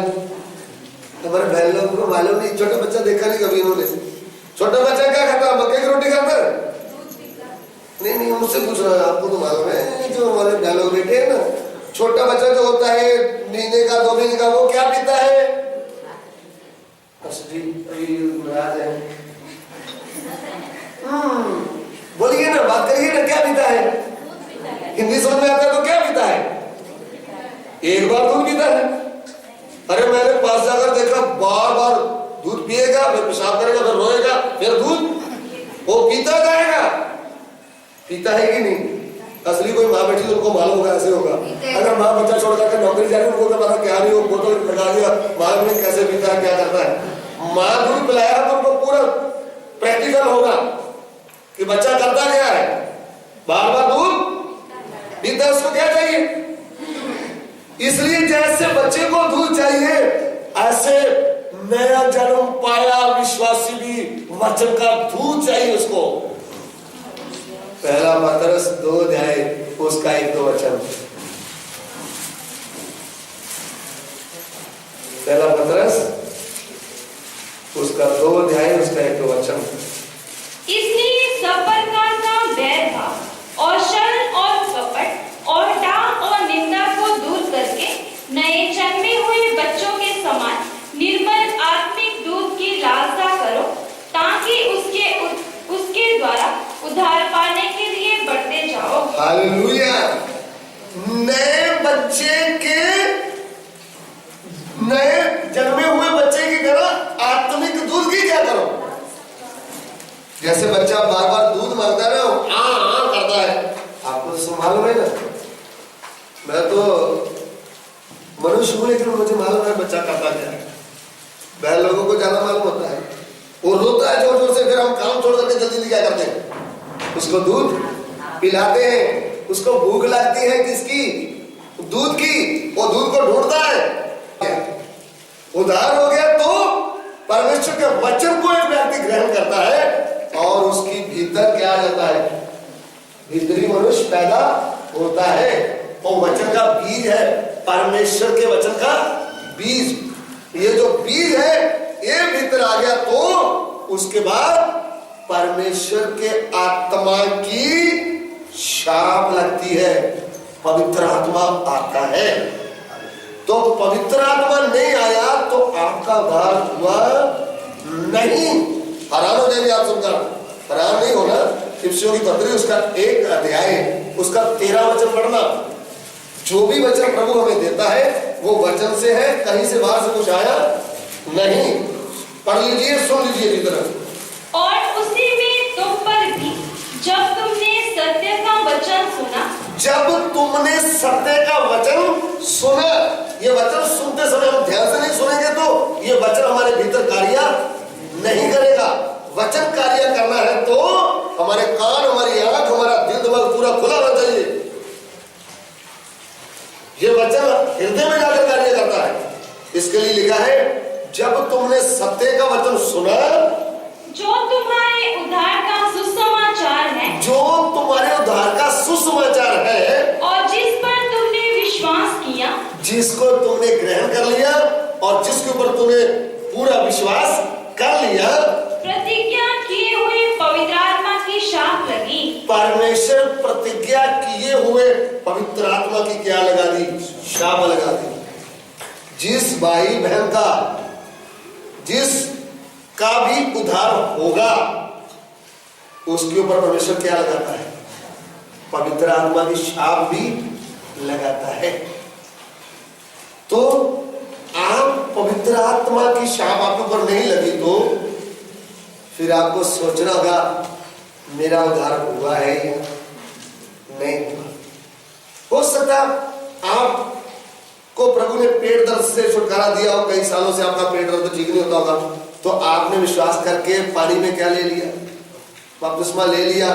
हमारे बहन लोग को मालूम नहीं, छोटा बच्चा देखा नहीं कभी इन्होंने। छोटा बच्चा क्या खाता है? मक्के की रोटी खाता है? नहीं, मुझसे पूछ रहा है, आपको तो मालूम है। जो हमारे बहन लोग बेटे हैं ना, छोटा बच्चा जो होता है महीने का 2 महीने का, वो क्या पीता है? बोलिए ना, बात करिए ना, क्या पीता है? हिंदी समझ में आता है तो क्या पीता है? एक बार दूध पीता है। अरे मैंने पास जाकर देखा, बार बार दूध पिएगा, फिर पेशाब करेगा, फिर रोएगा, फिर दूध। वो पीता जाएगा। पीता है कि नहीं? असली कोई माँ बेटी तो उनको मालूम होगा, ऐसे होगा। अगर माँ बच्चा छोड़ करके नौकरी जा रही है, उनको क्या पता क्या नहीं, वो बोतल लगा दिया, मालूम नहीं कैसे पीता है, क्या करता है। माँ दूध पिलाया तो उनको पूरा प्रैक्टिकल होगा कि बच्चा करता क्या है। बार बार दूध पीता है, उसको क्या चाहिए? इसलिए जैसे बच्चे को दूध चाहिए, ऐसे नया जन्म पाया विश्वासी भी वचन का दूध चाहिए उसको। पहला पतरस 2 अध्याय उसका 1-2 वचन। पहला पतरस उसका 2 अध्याय उसका 1-2 वचन। इसलिए सब प्रकार का बैर भाव और शर्म और कपट और डाह और निंदा को दूर करके नए जन्मे हुए बच्चों के समान निर्मल आत्मिक दूध की लालसा करो, ताकि उसके द्वारा उद्धार पाने के लिए बढ़ते जाओ। हालेलुया। नए बच्चे के, नए जन्मे हुए बच्चे की तरह आत्मिक दूध की क्या करो? जैसे बच्चा बार बार दूध मांगता है ना, हाँ करता है। आपको तो मालूम है ना, मैं तो मनुष्य हूं, लेकिन मुझे मालूम है बच्चा करता क्या है। बहन लोगों को ज्यादा मालूम होता है। वो रोता है जोर जोर से, फिर हम काम छोड़ करके जल्दी क्या करते हैं? उसको दूध पिलाते हैं। उसको भूख लगती है किसकी? दूध की। वो दूध को ढूंढता है। उद्धार हो गया तो परमेश्वर के वचन को एक व्यक्ति ग्रहण करता है और उसकी भीतर क्या आ जाता है? भीतरी मनुष्य पैदा होता है। वो वचन का बीज है, परमेश्वर के वचन का बीज। ये जो बीज है ये भीतर आ गया तो उसके बाद परमेश्वर के आत्मा की छाप लगती है, पवित्र आत्मा आता है। तो पवित्र आत्मा नहीं आया तो आपका उद्धार हुआ नहीं। हैरान हो जाएंगे आप सुनकर, हैरान नहीं होना। इफिसियों की पत्री उसका 1 अध्याय उसका 13 वचन पढ़ना। जो भी वचन प्रभु हमें देता है वो वचन से है, कहीं से बाहर से कुछ आया नहीं। पढ़ लीजिए, सुन लीजिए भीतर। और उसी में तुम पर भी जब तुमने सत्य का वचन सुना, जब तुमने सत्य का वचन सुना। ये वचन सुनते समय हम ध्यान से नहीं सुनेंगे तो ये वचन हमारे भीतर कार्य नहीं करेगा। वचन कार्य करना है तो हमारे कान, हमारी आंख, हमारा दिल दिमाग पूरा खुला होना चाहिए। ये वचन हृदय में जाकर कार्य करता है। इसके लिए लिखा है, जब तुमने सत्य का वचन सुना, जो तुम्हारे उद्धार का सुसमाचार है, जो तुम्हारे उद्धार का सुसमाचार है, और जिस पर तुमने विश्वास किया, जिसको तुमने ग्रहण कर लिया और जिसके ऊपर तुमने पूरा विश्वास कर लिया, प्रतिज्ञा किए हुए पवित्र आत्मा की शाप लगी। परमेश्वर प्रतिज्ञा किए हुए पवित्र आत्मा की क्या लगा दी? शाप लगा दी। जिस भाई बहन का, जिसका भी उद्धार होगा, उसके ऊपर परमेश्वर क्या लगाता है? पवित्र आत्मा की शाप भी लगाता है। तो आप पवित्र आत्मा की शाप आपके ऊपर नहीं लगी तो फिर आपको सोचना होगा, मेरा उद्धार हुआ है या नहीं हुआ। हो सकता आपको प्रभु ने पेट दर्द से छुटकारा दिया हो, कई सालों से आपका पेट दर्द ठीक नहीं होता होगा, तो आपने विश्वास करके पानी में क्या ले लिया? बपतिस्मा ले लिया।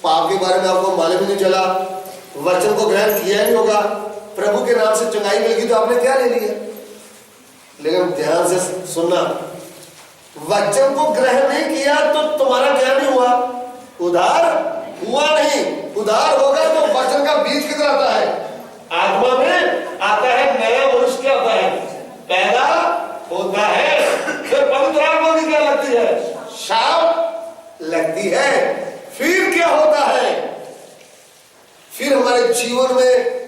पाप के बारे में आपको मालूम ही नहीं चला, वचन को ग्रहण किया नहीं होगा, प्रभु के नाम से चंगाई मिलेगी तो आपने क्या ले लिया? लेकिन ध्यान से सुनना, वचन को ग्रहण नहीं किया तो तुम्हारा क्या नहीं हुआ? उद्धार हुआ नहीं। उद्धार होगा तो वचन का बीज किधर आता है? आत्मा में आता है। नया मनुष्य क्या होता है? पैदा होता है। फिर पवित्र आत्मा की क्या लगती है? शाप लगती है। फिर क्या होता है? फिर हमारे जीवन में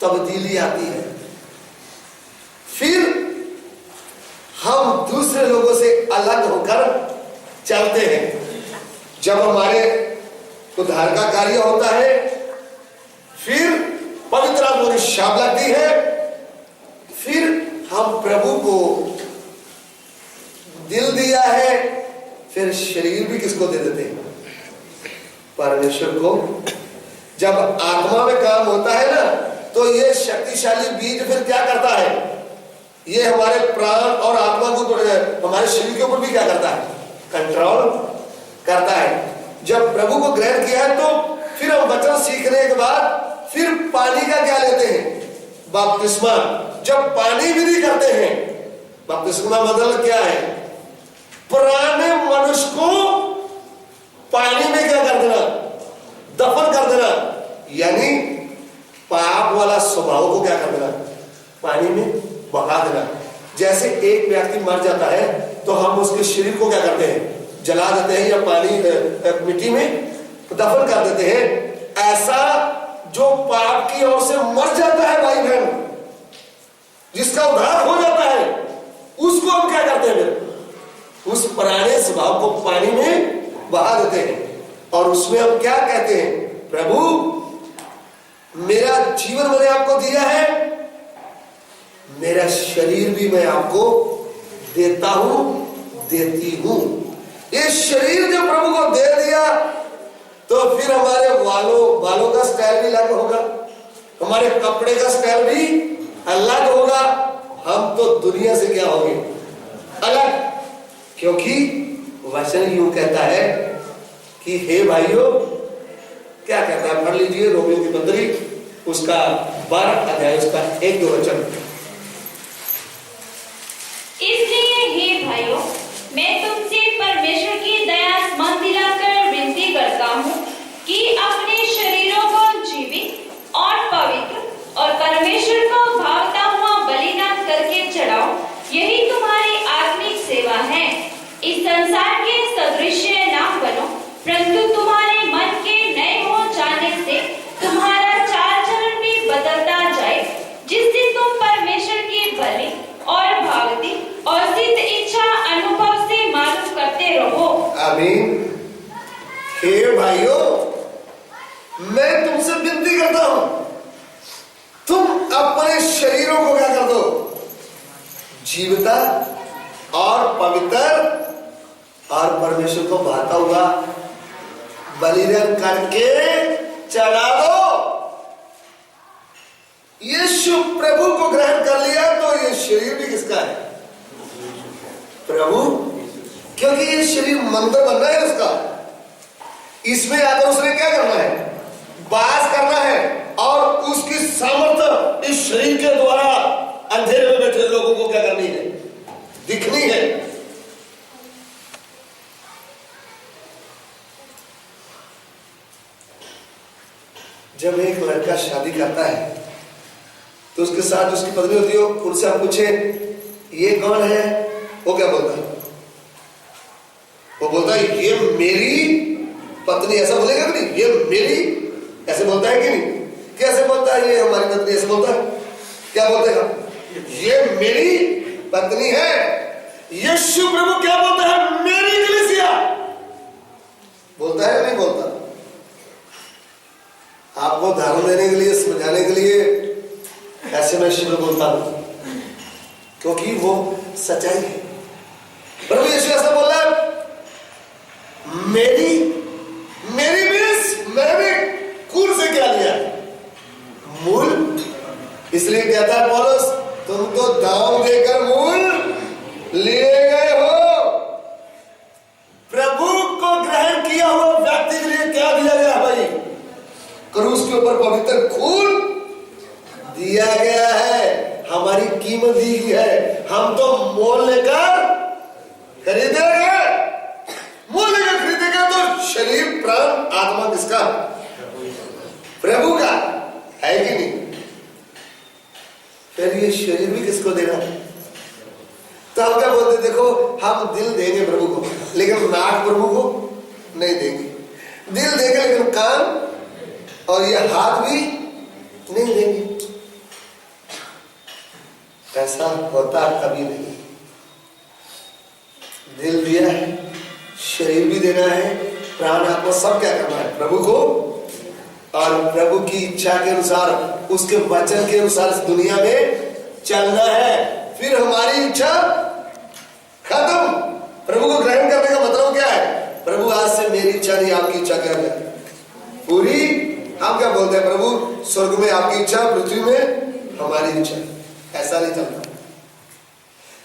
तब्दीली आती है। फिर हम दूसरे लोगों से अलग होकर चलते हैं। जब हमारे उद्धार का कार्य होता है, फिर पवित्र आत्मा की शाप लगती है, फिर हम प्रभु को दिल दिया है, फिर शरीर भी किसको दे देते हैं? परमेश्वर को। जब आत्मा में काम होता है ना, तो ये शक्तिशाली बीज फिर क्या करता है? ये हमारे प्राण और आत्मा को, हमारे शरीर के ऊपर भी क्या करता है? कंट्रोल करता है। जब प्रभु को ग्रहण किया है तो फिर हम वचन सीखने के बाद फिर पानी का क्या लेते हैं? बपतिस्मा। जब पानी विधि करते हैं, बपतिस्मा मतलब क्या है? पुराने मनुष्य को पानी में क्या कर देना? दफन कर देना। यानी पाप वाला स्वभाव को क्या कर देना? पानी में बहा देना। जैसे एक व्यक्ति मर जाता है तो हम उसके शरीर को क्या करते हैं? जला देते हैं या पानी मिट्टी में दफन कर देते हैं। ऐसा जो पाप की ओर से मर जाता है भाई बहन, जिसका उद्धार हो जाता है, उसको हम क्या करते हैं? उस पुराने स्वभाव को पानी में बहा देते हैं और उसमें हम क्या कहते हैं? प्रभु, मेरा जीवन मैंने आपको दिया है, मेरा शरीर भी मैं आपको देता हूं, देती हूं। ये शरीर जब प्रभु को दे दिया तो फिर हमारे बालों का स्टाइल भी अलग होगा, हमारे कपड़े का स्टाइल भी अलग होगा। हम तो दुनिया से क्या होंगे? अलग। क्योंकि वचन यूं कहता है कि हे भाइयों, क्या कहता है? पढ़ लीजिए रोमियो की पत्री, उसका 12 अध्याय, उसका 1-2 वचन। इसलिए हे भाइयों, मैं तुमसे परमेश्वर की दया स्मरण दिलाकर विनती करता हूँ कि अपने शरीरों को जीवित और पवित्र और परमेश्वर को भावता हुआ बलिदान करके चढ़ाओ। यही तुम्हारी आत्मिक सेवा है। इस संसार के सदृश्य ना बनो, परंतु तुम्हारे मन के नए हो जाने से तुम्हारा चाल चलन भी बदलता जाए, जिससे तुम परमेश्वर की भली और भावती और सिद्ध इच्छा अनुभव से मालूम करते रहो। आमीन। हे भाइयों, मैं तुमसे विनती करता हूं, तुम अपने शरीरों को क्या कर दो? जीविता और पवित्र और परमेश्वर को भाता हुआ बलिदान करके चढ़ा दो। यीशु प्रभु को ग्रहण कर लिया तो ये शरीर भी किसका है? प्रभु। क्योंकि ये शरीर मंदिर बनना है उसका, इसमें आकर उसने क्या करना है? वास करना है और उसकी सामर्थ्य इस शरीर के जब एक लड़का शादी करता है तो उसके साथ उसकी पत्नी होती है, उनसे हम पूछे ये कौन है, वो क्या बोलता है? वो बोलता है ये मेरी पत्नी। ऐसा बोलेगा कि नहीं? ये मेरी, ऐसे बोलता है कि नहीं? कैसे बोलता है? ये हमारी पत्नी, ऐसे बोलता है? क्या बोलता है? ये मेरी पत्नी है। यीशु प्रभु क्या बोलता है? मेरी कलीसिया बोलता है, नहीं बोलता? आपको उदाहरण देने के लिए, समझाने के लिए ऐसे मैं शुरू बोलता हूं, क्योंकि वो सच्चाई है। प्रभु यीशु ऐसा बोल रहा है, मेरी मीन्स मैंने कुल से क्या लिया? मूल। इसलिए कहता है पौलुस, तुम तो दाम देकर मूल लिए गए हो। प्रभु को ग्रहण किया हुआ व्यक्ति के लिए क्या दिया गया भाई? क्रूस के ऊपर पवित्र खून दिया गया है, हमारी कीमत दी गई है। हम तो मोल लेकर खरीदे गए, मोल लेकर खरीदे गए। तो शरीर प्राण आत्मा किसका? प्रभु का है कि नहीं? फिर ये शरीर भी किसको देना? तो हम क्या बोलते? देखो हम दिल देंगे प्रभु को, लेकिन नाक प्रभु को नहीं देंगे। दिल देंगे लेकिन कान और ये हाथ भी नहीं देंगे। ऐसा होता कभी नहीं। दिल दिया है, शरीर भी देना है, प्राण आत्मा सब क्या करना है? प्रभु को, और प्रभु की इच्छा के अनुसार, उसके वचन के अनुसार इस दुनिया में चलना है। फिर हमारी इच्छा खत्म। प्रभु को ग्रहण करने का मतलब क्या है? प्रभु आज से मेरी इच्छा नहीं, आपकी इच्छा क्या है? पूरी। हम क्या बोलते हैं? प्रभु स्वर्ग में आपकी इच्छा, पृथ्वी में हमारी इच्छा। ऐसा नहीं चलता।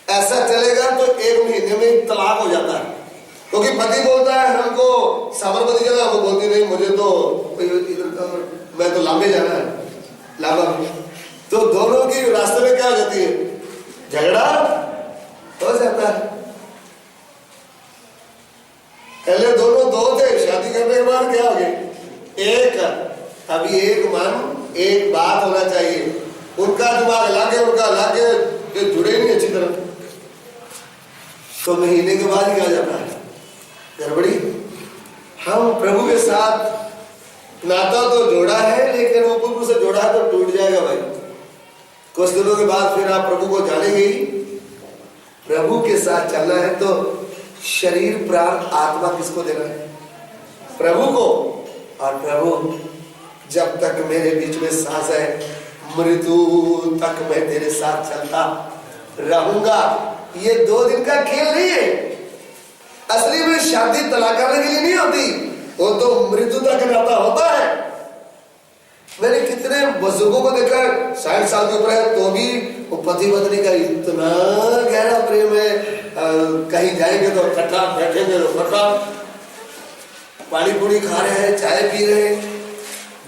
ऐसा चलेगा तो 1 महीने में तलाक हो जाता है, क्योंकि पति बोलता है हमको साबरमती जाना, वो बोलती नहीं मुझे तो इधर, मैं तो लांबे जाना है, लांबा। तो दोनों की रास्ते में क्या हो जाती है? झगड़ा हो जाता है। पहले दोनों दो थे, शादी करने के बाद क्या हो गए? एक। अभी एक मन, एक बात होना चाहिए। उनका दिमाग अलग है, उनका अलग है, ये जुड़े नहीं अच्छी तरह। तो महीने के बाद ही क्या जाता है? गड़बड़ी। हम प्रभु के साथ नाता तो जोड़ा है, लेकिन ऊपर से जोड़ा है तो टूट जाएगा भाई। कुछ दिनों के बाद फिर आप प्रभु को जानेंगे ही। प्रभु के साथ चलना है तो शरीर प्राण आत्मा किसको देना है? प्रभु को। और प्रभु जब तक मेरे बीच में सांस है, मृत्यु तक मैं तेरे साथ चलता रहूंगा। ये 2 दिन का खेल नहीं है। असली में शादी तलाक करने के लिए नहीं होती, वो तो मृत्यु तक नाता होता है। मैंने कितने बुजुर्गों को देखा, 60 साल के ऊपर है तो भी वो पति पत्नी का इतना गहरा प्रेम है। कहीं जाएंगे तो इकट्ठा, बैठेंगे तो इकट्ठा, पानी पूरी खा रहे हैं, चाय पी रहे हैं।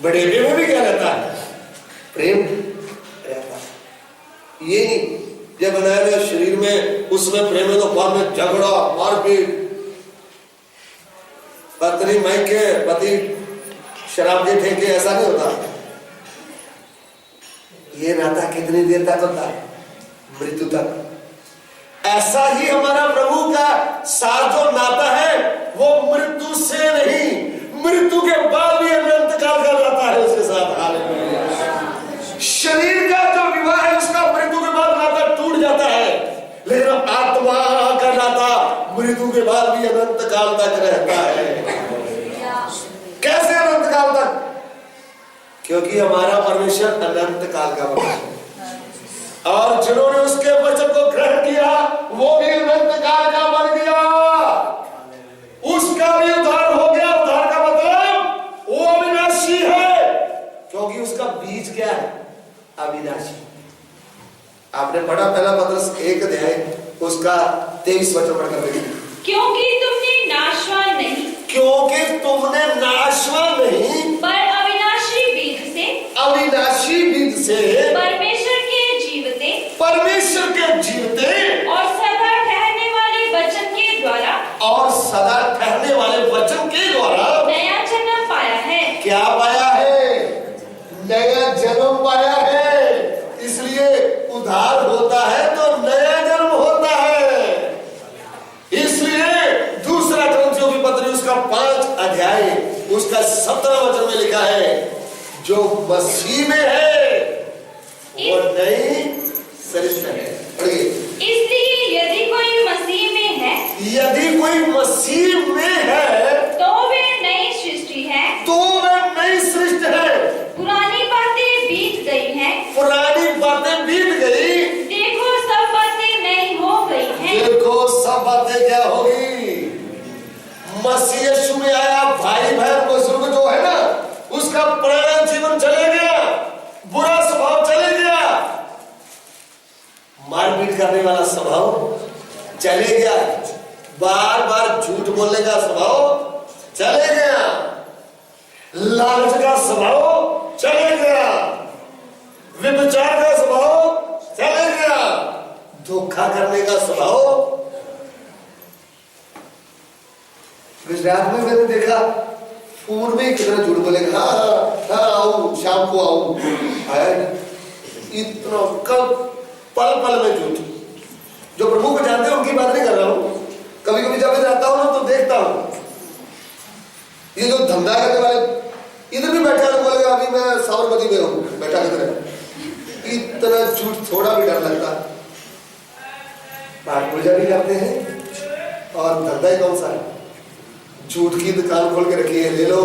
बड़ेपे में भी क्या रहता है? प्रेम रहता है। ये नहीं जब बनाया गया शरीर में, उसमें प्रेम है तो बाद में झगड़ा, मारपीट, पत्नी मायके, पति शराब के ठेके, ऐसा नहीं होता। ये नाता कितनी देर तक होता है? मृत्यु तक। ऐसा ही हमारा प्रभु का साथ जो नाता है वो मृत्यु से नहीं, मृत्यु के बाद भी अनंत काल का नाता है उसके साथ। हालेलुया। शरीर का जो विवाह है उसका मृत्यु के बाद नाता टूट जाता है, लेकिन आत्मा का नाता मृत्यु के बाद भी अनंत काल तक रहता है। कैसे अनंत काल तक? क्योंकि हमारा परमेश्वर अनंत काल का परमेश्वर, और जिन्होंने उसके वचन को ग्रहण किया वो भी अनंत काल का बन गया। उसका भी उद्धार हो गया। उद्धार का मतलब वो अविनाशी है, क्योंकि उसका बीज क्या है? अविनाशी। आपने पढ़ा पहला पत्रस 1 अध्याय उसका 23 वचन पढ़कर देखिए। क्योंकि तुमने नाशवान नहीं, क्योंकि तुमने नाशवान नहीं, पर अविनाशी बीज से, अविनाशी बीज से परमेश्वर के जीवते और सदा ठहरने वाले वचन के द्वारा, और सदा ठहरने वाले वचन के द्वारा नया जन्म पाया है। क्या पाया है? नया जन्म पाया है, इसलिए उद्धार होता है तो नया जन्म होता है। इसलिए दूसरा कुरिन्थियों की पत्री उसका 5 अध्याय उसका 17 वचन में लिखा है, जो मसीह में है वो नई सृष्टि है। इसलिए यदि कोई मसीह में है, यदि कोई मसीह में है तो वे नई सृष्टि है, तो वह नई सृष्टि है। पुरानी बातें बीत गई हैं, पुरानी बातें बीत गई, देखो सब बातें नई हो गई हैं। देखो सब बातें क्या होगी। मसीह यीशु में आया, भाई बहन बुजुर्ग जो है ना, उसका पुराना जीवन चले गया, बुरा स्वभाव चले गया, मारपीट करने वाला स्वभाव चले गया, बार बार झूठ बोलने का स्वभाव चले गया, लालच का स्वभाव चले गया, व्यभिचार का स्वभाव चले गया, धोखा करने का स्वभाव। गुजरात में मैंने देखा, फोन में कितना झूठ बोलेगा, हाँ आऊं, शाम को आऊं, आया इतना कब, पल पल में झूठ। जो प्रभु को जानते हैं उनकी बात नहीं कर रहा हूं, कभी कभी जब मैं जाता हूं ना तो देखता हूं, ये जो धंधा करने वाले इधर भी बैठा है, बोलेगा अभी मैं साबरमती में हूं, बैठा किधर, इतना झूठ थोड़ा भी डर लगता। पाठ पूजा भी करते हैं और धंधा ही कौन सा है, झूठ की दुकान खोल के रखी है, ले लो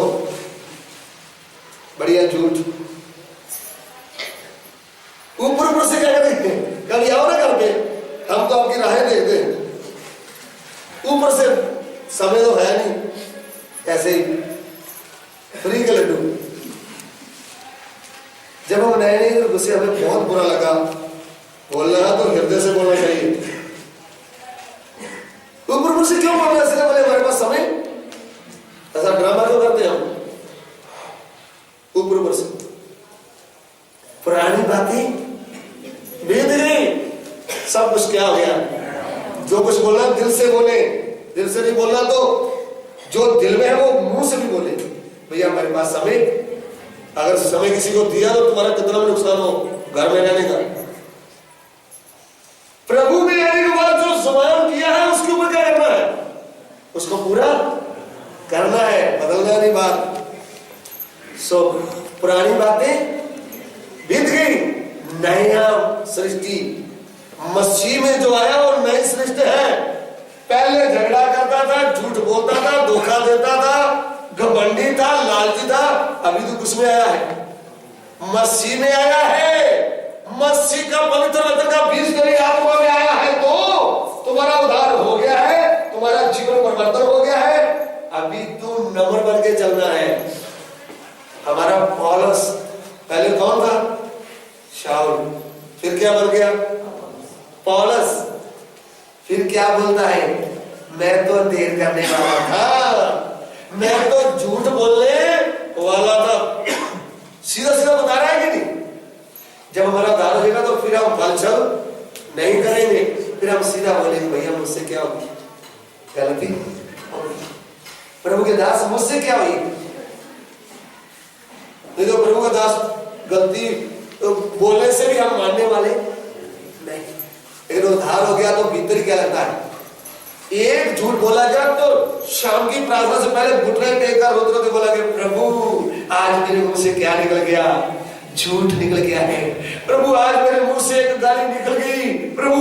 बढ़िया झूठ। ऊपर ऊपर से क्या करेंगे, कभी आओ ना घर पे, हम तो आपकी राहें देखते हैं, ऊपर से समय तो है नहीं, ऐसे ही फ्री के लड्डू। जब हम नए नए घुसे हमें बहुत बुरा लगा, बोलना तो हृदय से बोलना चाहिए, ऊपर ऊपर से क्यों बोलना, इसलिए बोले हमारे पास समय, ऐसा ड्रामा क्यों करते हैं हम ऊपर ऊपर से। पुरानी बातें बीत गई, सब कुछ क्या हो गया, जो कुछ बोलना दिल से बोले, दिल से नहीं बोलना तो जो दिल में है वो मुंह से भी बोले। भैया हमारे पास समय, अगर समय किसी को दिया तो तुम्हारा कितना भी नुकसान हो घर में रहने का, प्रभु में आने के बाद जो समान किया है उसके ऊपर क्या करना है, उसको पूरा करना है, बदलना नहीं बात। सो पुरानी बातें बीत गई, नया सृष्टि मसीह में जो आया वो नई सृष्टि है। पहले झगड़ा करता था, झूठ बोलता था, धोखा देता था, घमंडी था, लालची था, अभी तो कुछ में आया है, मसीह में आया है। मसीह का पवित्र वचन का बीज तेरी आत्मा में आया है तो तुम्हारा उद्धार हो गया है, तुम्हारा जीवन परिवर्तन हो गया है। अभी तू नम्र बन के चलना है। हमारा पौलुस पहले कौन था, शाऊल, फिर क्या बन गया पौलुस, फिर क्या बोलता है, मैं तो देर करने वाला था, मैं तो झूठ बोलने वाला था। सीधा सीधा बता रहा है कि नहीं। जब हमारा उद्धार हो जाएगा तो फिर हम हलचल नहीं करेंगे, फिर हम सीधा बोलेंगे भैया मुझसे क्या होगी गलती, प्रभु के दास मुझसे क्या हुई। नहीं तो प्रभु का दास गलती तो बोलने से भी हम मानने वाले नहीं। लेकिन उद्धार हो गया तो भीतर क्या लगता है, एक झूठ बोला गया तो शाम की प्रार्थना से पहले घुटने टेक कर रोते रोते बोला कि प्रभु आज मेरे मुंह से क्या निकल गया, झूठ निकल गया है। प्रभु आज मेरे मुंह से एक गाली निकल गई, प्रभु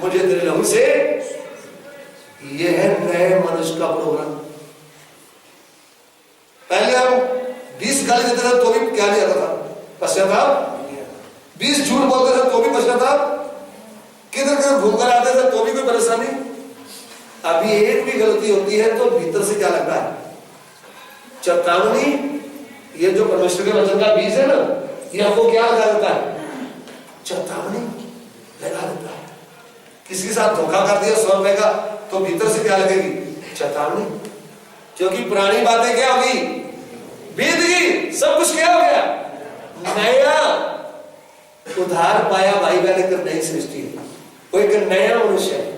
मुझे तेरे लहू से। यह है नए मनुष्य का प्रोग्राम। पहले हम 20 गाली देते थे तो भी क्या नहीं आता था, पश्चाताप। 20 झूठ बोलते थे तो भी पश्चाताप, किधर किधर घूमकर आते थे तो भी कोई परेशानी। अभी एक भी गलती होती है तो भीतर से क्या लगता है, चेतावनी। ये जो परमेश्वर के वचन का बीज है ना, ये हमको क्या लगा देता है, चेतावनी लगा देता है। किसी के साथ धोखा कर दिया 100 रुपए का तो भीतर से क्या लगेगी, चेतावनी। क्योंकि पुरानी बातें क्या होगी, बीत गई, सब कुछ क्या हो गया, नया उद्धार पाया। भाई बहन एक नई सृष्टि है, वो एक नया मनुष्य है।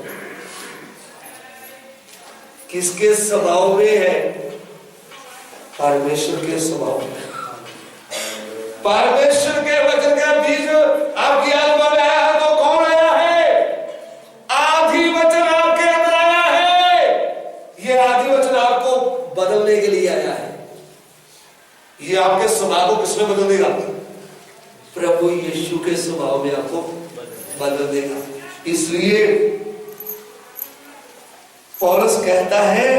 किसके स्वभाव में है, परमेश्वर के स्वभाव में। परमेश्वर के वचन का बीज आपकी आत्मा में आया है तो कौन आया है? आदि वचन आपके अंदर आया है। ये आदि वचन आपको बदलने के लिए आया है। ये आपके स्वभाव को किसमें बदल देगा? प्रभु यीशु के स्वभाव में आपको बदल देगा। इसलिए पौलुस कहता है,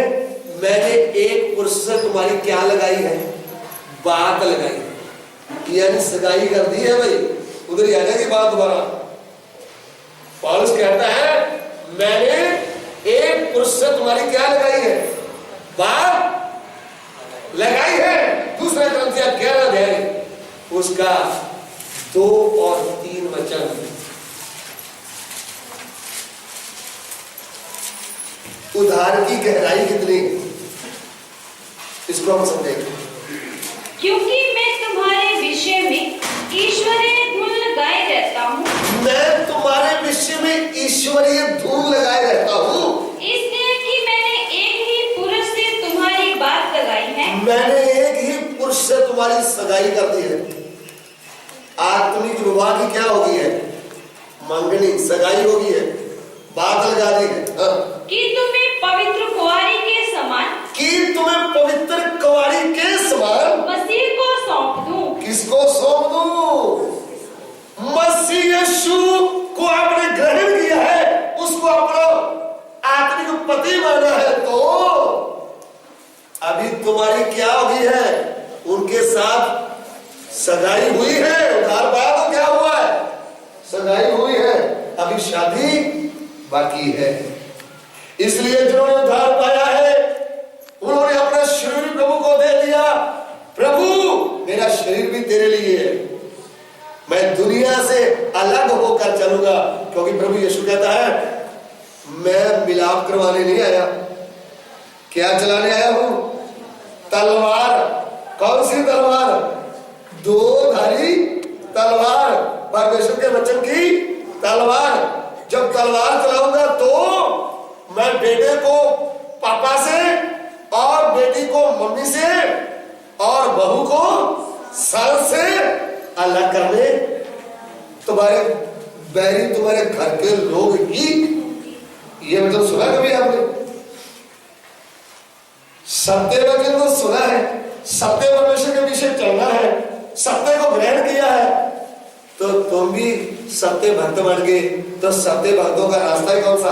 मैंने एक पुरुष से तुम्हारी क्या लगाई है? बात लगाई, यानी सगाई कर दी है। भाई उधर ही आ जाएगी बात दोबारा। पौलुस कहता है, मैंने एक पुरुष से तुम्हारी क्या लगाई है? बात लगाई है। दूसरा ग्रंथिया 11 अध्याय उसका 2 और 3 वचन। उधार की गहराई कितनी, इसको हम समझेंगे। क्योंकि मैं तुम्हारे विषय में ईश्वरीय धूल लगाए रहता हूँ। मैं तुम्हारे विषय में ईश्वरीय धूल लगाए रहता हूँ, इसलिए कि मैंने एक ही पुरुष से तुम्हारी बात लगाई है। मैंने एक ही पुरुष से तुम्हारी सगाई कर दी है। आत्मिक विवाह की क्या होगी है? मंगनी, सगाई होगी है, बात लगा दी है। कि तुम्हें पवित्र कुंवारी के समान, कि तुम्हें पवित्र कुंवारी के समान मसीह को सौंप दूं। किसको सौंप दूं? मसीह यीशु को आपने ग्रहण किया है, उसको अपना आत्मिक पति माना है, तो अभी तुम्हारी क्या होगी है? उनके साथ सगाई हुई है। उधार पाया तो क्या हुआ है? सगाई हुई है, अभी शादी बाकी है। इसलिए जिन्होंने उधार पाया है उन्होंने अपना शरीर प्रभु को दे दिया। प्रभु मेरा शरीर भी तेरे लिए है, मैं दुनिया से अलग होकर चलूंगा। क्योंकि प्रभु यीशु कहता है, मैं मिलाप करवाने नहीं आया, क्या चलाने आया हूं? तलवार। कौन सी तलवार? 2 धारी तलवार, परमेश्वर के वचन की तलवार। जब तलवार चलाऊंगा तो मैं बेटे को पापा से और बेटी को मम्मी से और बहू को सास से अलग करने, तुम्हारे बैरी तुम्हारे घर के लोग ही। ये मतलब सुना कभी आपने? सत्य वचन तो सुना है, सत्य परमेश्वर के पीछे चलना है, सत्य को ग्रहण किया है, तो तुम भी सत्य भक्त बन गए। तो सत्य भक्तों का रास्ता ही कौन सा?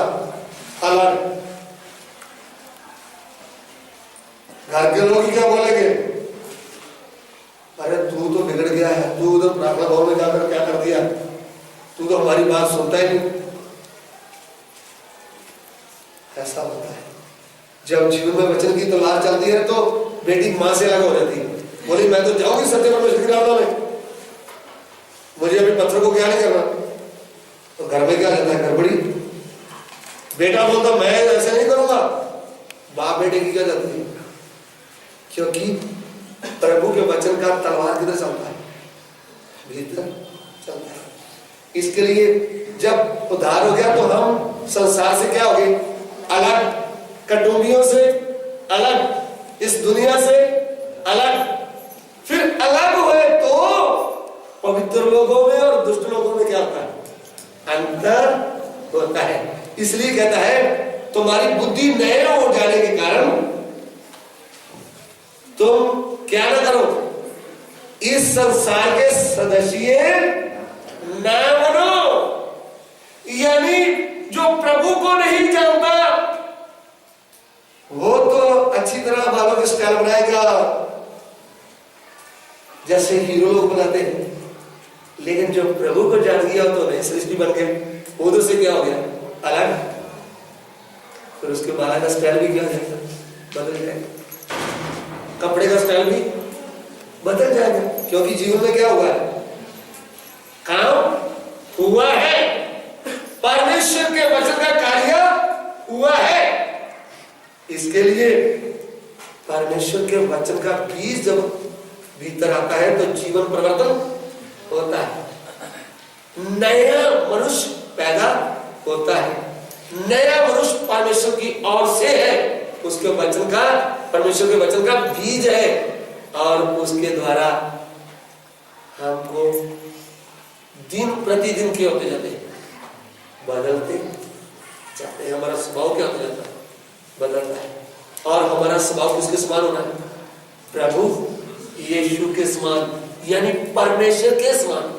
अलग। घर के लोग क्या बोलेंगे? अरे तू तो बिगड़ गया है, तू उधर प्रार्थना भवन में जाकर क्या कर दिया, तू तो हमारी बात सुनता ही नहीं। ऐसा होता है जब जीवन में वचन की तलवार चलती है तो बेटी मां से अलग हो जाती है। बोली मैं तो जाऊंगी सत्य परमेश्वर की राह में, मुझे अभी पत्थर को क्या नहीं करना। तो घर में क्या रहता है? गड़बड़ी। बेटा बोलता मैं ऐसे नहीं करूंगा, बाप बेटे की क्या जाती है? क्योंकि प्रभु के वचन का तलवार किधर चलता है? भीतर चलता है। इसके लिए जब उद्धार हो गया तो हम संसार से क्या हो गए? अलग, कुटुंबियों से अलग, इस दुनिया से अलग। फिर अलग हुए तो पवित्र लोगों में और दुष्ट लोगों में क्या होता है? अंतर होता है। इसलिए कहता है तुम्हारी बुद्धि नए हो जाने के कारण तुम क्या ना करो, इस संसार के सदस्य ना बनो। यानी जो प्रभु को नहीं जानता वो तो अच्छी तरह बालों के स्टाइल बनाएगा जैसे हीरो लोग बनाते हैं, लेकिन जो प्रभु को जान गया तो नई सृष्टि बन गए। उधर से क्या हो गया? अलग। फिर उसके बाल का स्टाइल भी क्या जाएगा? बदल जाएगा, कपड़े का स्टाइल भी बदल जाएगा। क्योंकि जीवन में क्या हुआ है? काम हुआ है, परमेश्वर के वचन का कार्य हुआ है। इसके लिए परमेश्वर के वचन का बीज जब भीतर आता है तो जीवन परिवर्तन होता है, नया मनुष्य पैदा होता है। नया मनुष्य परमेश्वर की ओर से है, उसके वचन का, परमेश्वर के वचन का बीज है और उसके द्वारा हमको दिन प्रतिदिन क्या होते जाते हैं, बदलते जाते हैं। हमारा स्वभाव क्या होता जाता है, बदलता है। और हमारा स्वभाव किसके समान होना है, प्रभु यीशु के समान, यानी परमेश्वर के समान।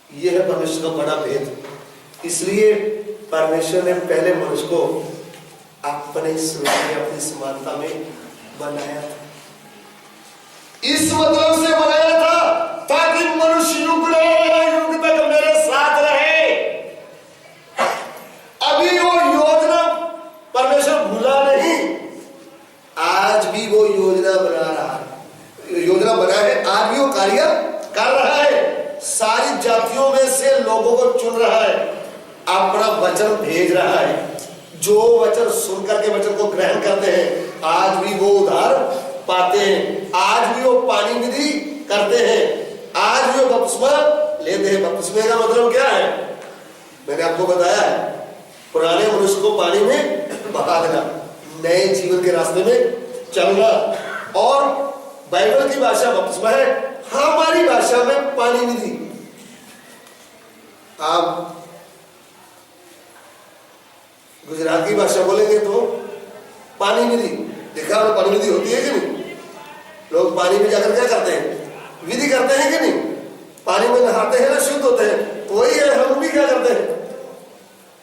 यह है परमेश्वर का बड़ा भेद। इसलिए परमेश्वर ने पहले मनुष्य को अपने स्वरूप में, अपनी समानता में बनाया था। इस मतलब से बनाया था ताकि मनुष्य युग तक मेरे साथ रहे। अभी वो योजना परमेश्वर भूला नहीं, आज भी वो योजना बना रहा है, योजना बना है, आज भी वो कार्य कर रहा है। सारी जातियों में से लोगों को चुन रहा है, अपना वचन भेज रहा है। जो वचन सुनकर के वचन को ग्रहण करते हैं, आज भी वो उद्धार पाते हैं, आज भी वो पानी विधि करते हैं, आज भी वो बपतिस्मा लेते हैं। बपतिस्मे का मतलब क्या है, मैंने आपको बताया है, पुराने मनुष्य को पानी में बहा देना, नए जीवन के रास्ते में चलना। और बाइबल की भाषा बपतिस्मा है, हमारी भाषा में पानी विधि। आप गुजराती भाषा बोलेंगे तो पानी विधि, देखा आपने पानी विधि होती है कि नहीं? लोग पानी में जाकर क्या करते हैं, विधि करते हैं कि नहीं? पानी में नहाते हैं ना, शुद्ध होते हैं। वही है, हम भी क्या करते हैं,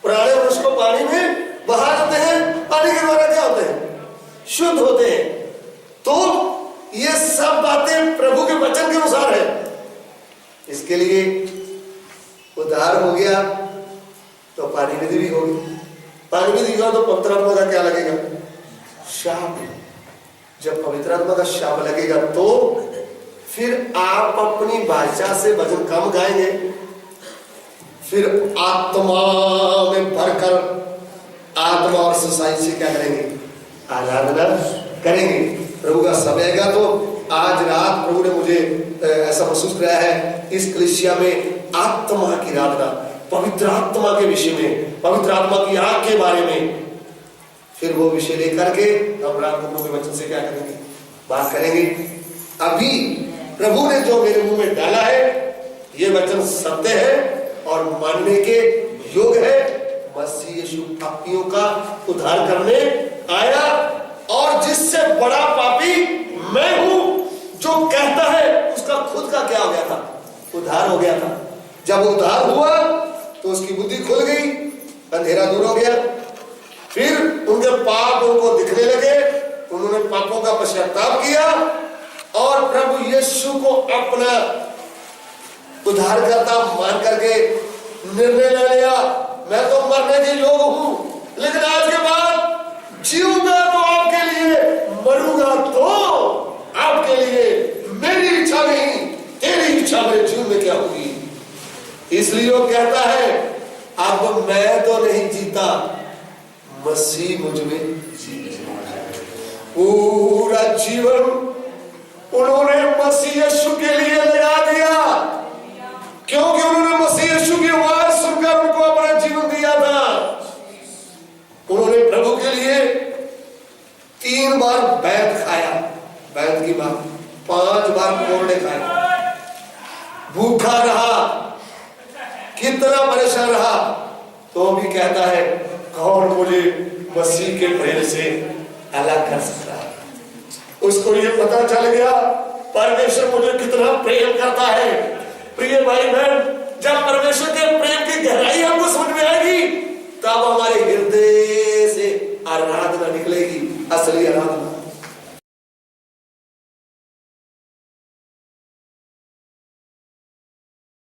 पुराने मनुष्य को पानी में बहा देते हैं, पानी के द्वारा क्या होते हैं, शुद्ध होते हैं। तो ये सब बातें प्रभु के वचन के अनुसार है। इसके लिए उद्धार हो गया तो पानी विधि भी होगी। पानी विधि हुआ तो पवित्र आत्मा का क्या लगेगा, शाप। जब पवित्र आत्मा का शाप लगेगा तो फिर आप अपनी भाषा से भजन कम गाएंगे, फिर आत्मा में भरकर आत्मा और सच्चाई से क्या करेंगे, आराधना करेंगे। प्रभु का समय आएगा तो आज रात प्रभु ने मुझे ऐसा महसूस कराया है, इस कलीसिया में आत्मा की आराधना, पवित्र आत्मा के विषय में, पवित्र आत्मा की आग के बारे में, फिर वो विषय लेकर के हम रात प्रभु के वचन से क्या करेंगे, बात करेंगे। अभी प्रभु ने जो मेरे मुंह में डाला है, ये वचन सत्य है और मानने के योग्य है। मसीह यीशु पापियों का उद्धार करने आया, और जिससे बड़ा पापी मैं हूं, जो कहता है उसका खुद का क्या हो गया था, उद्धार हो गया था। जब उद्धार हुआ तो उसकी बुद्धि खुल गई, अंधेरा दूर हो गया, फिर उनके पाप उनको दिखने लगे, उन्होंने पापों का पश्चाताप किया और प्रभु यीशु को अपना उद्धारकर्ता मान करके निर्णय ले लिया, मैं तो मरने के योग हूं, लेकिन आज के बाद जीऊंगा तो आपके लिए, मरूंगा तो आपके लिए। मेरी इच्छा नहीं, तेरी इच्छा मेरे जीवन में क्या होगी। इसलिए वो कहता है, अब मैं तो नहीं जीता, मसीह मुझ में जीता। पूरा जीवन उन्होंने मसीह यीशु के लिए लगा दिया, क्योंकि उन्होंने मसीह यीशु की आवाज सुनकर उनको अपना जीवन दिया था। उन्होंने प्रभु के लिए 3 बार बैत खाया, बैत की बात 5 बार कोड़े खाए, भूखा रहा, कितना परेशान रहा, तो भी कहता है, कौन मुझे मसीह के प्रेम से अलग कर सकता है। उसको ये पता चल गया परमेश्वर मुझे कितना प्रेम करता है। प्रिय भाई बहन, जब परमेश्वर के प्रेम की गहराई हमको समझ में आएगी, तब हमारे हृदय से आराधना निकलेगी, असली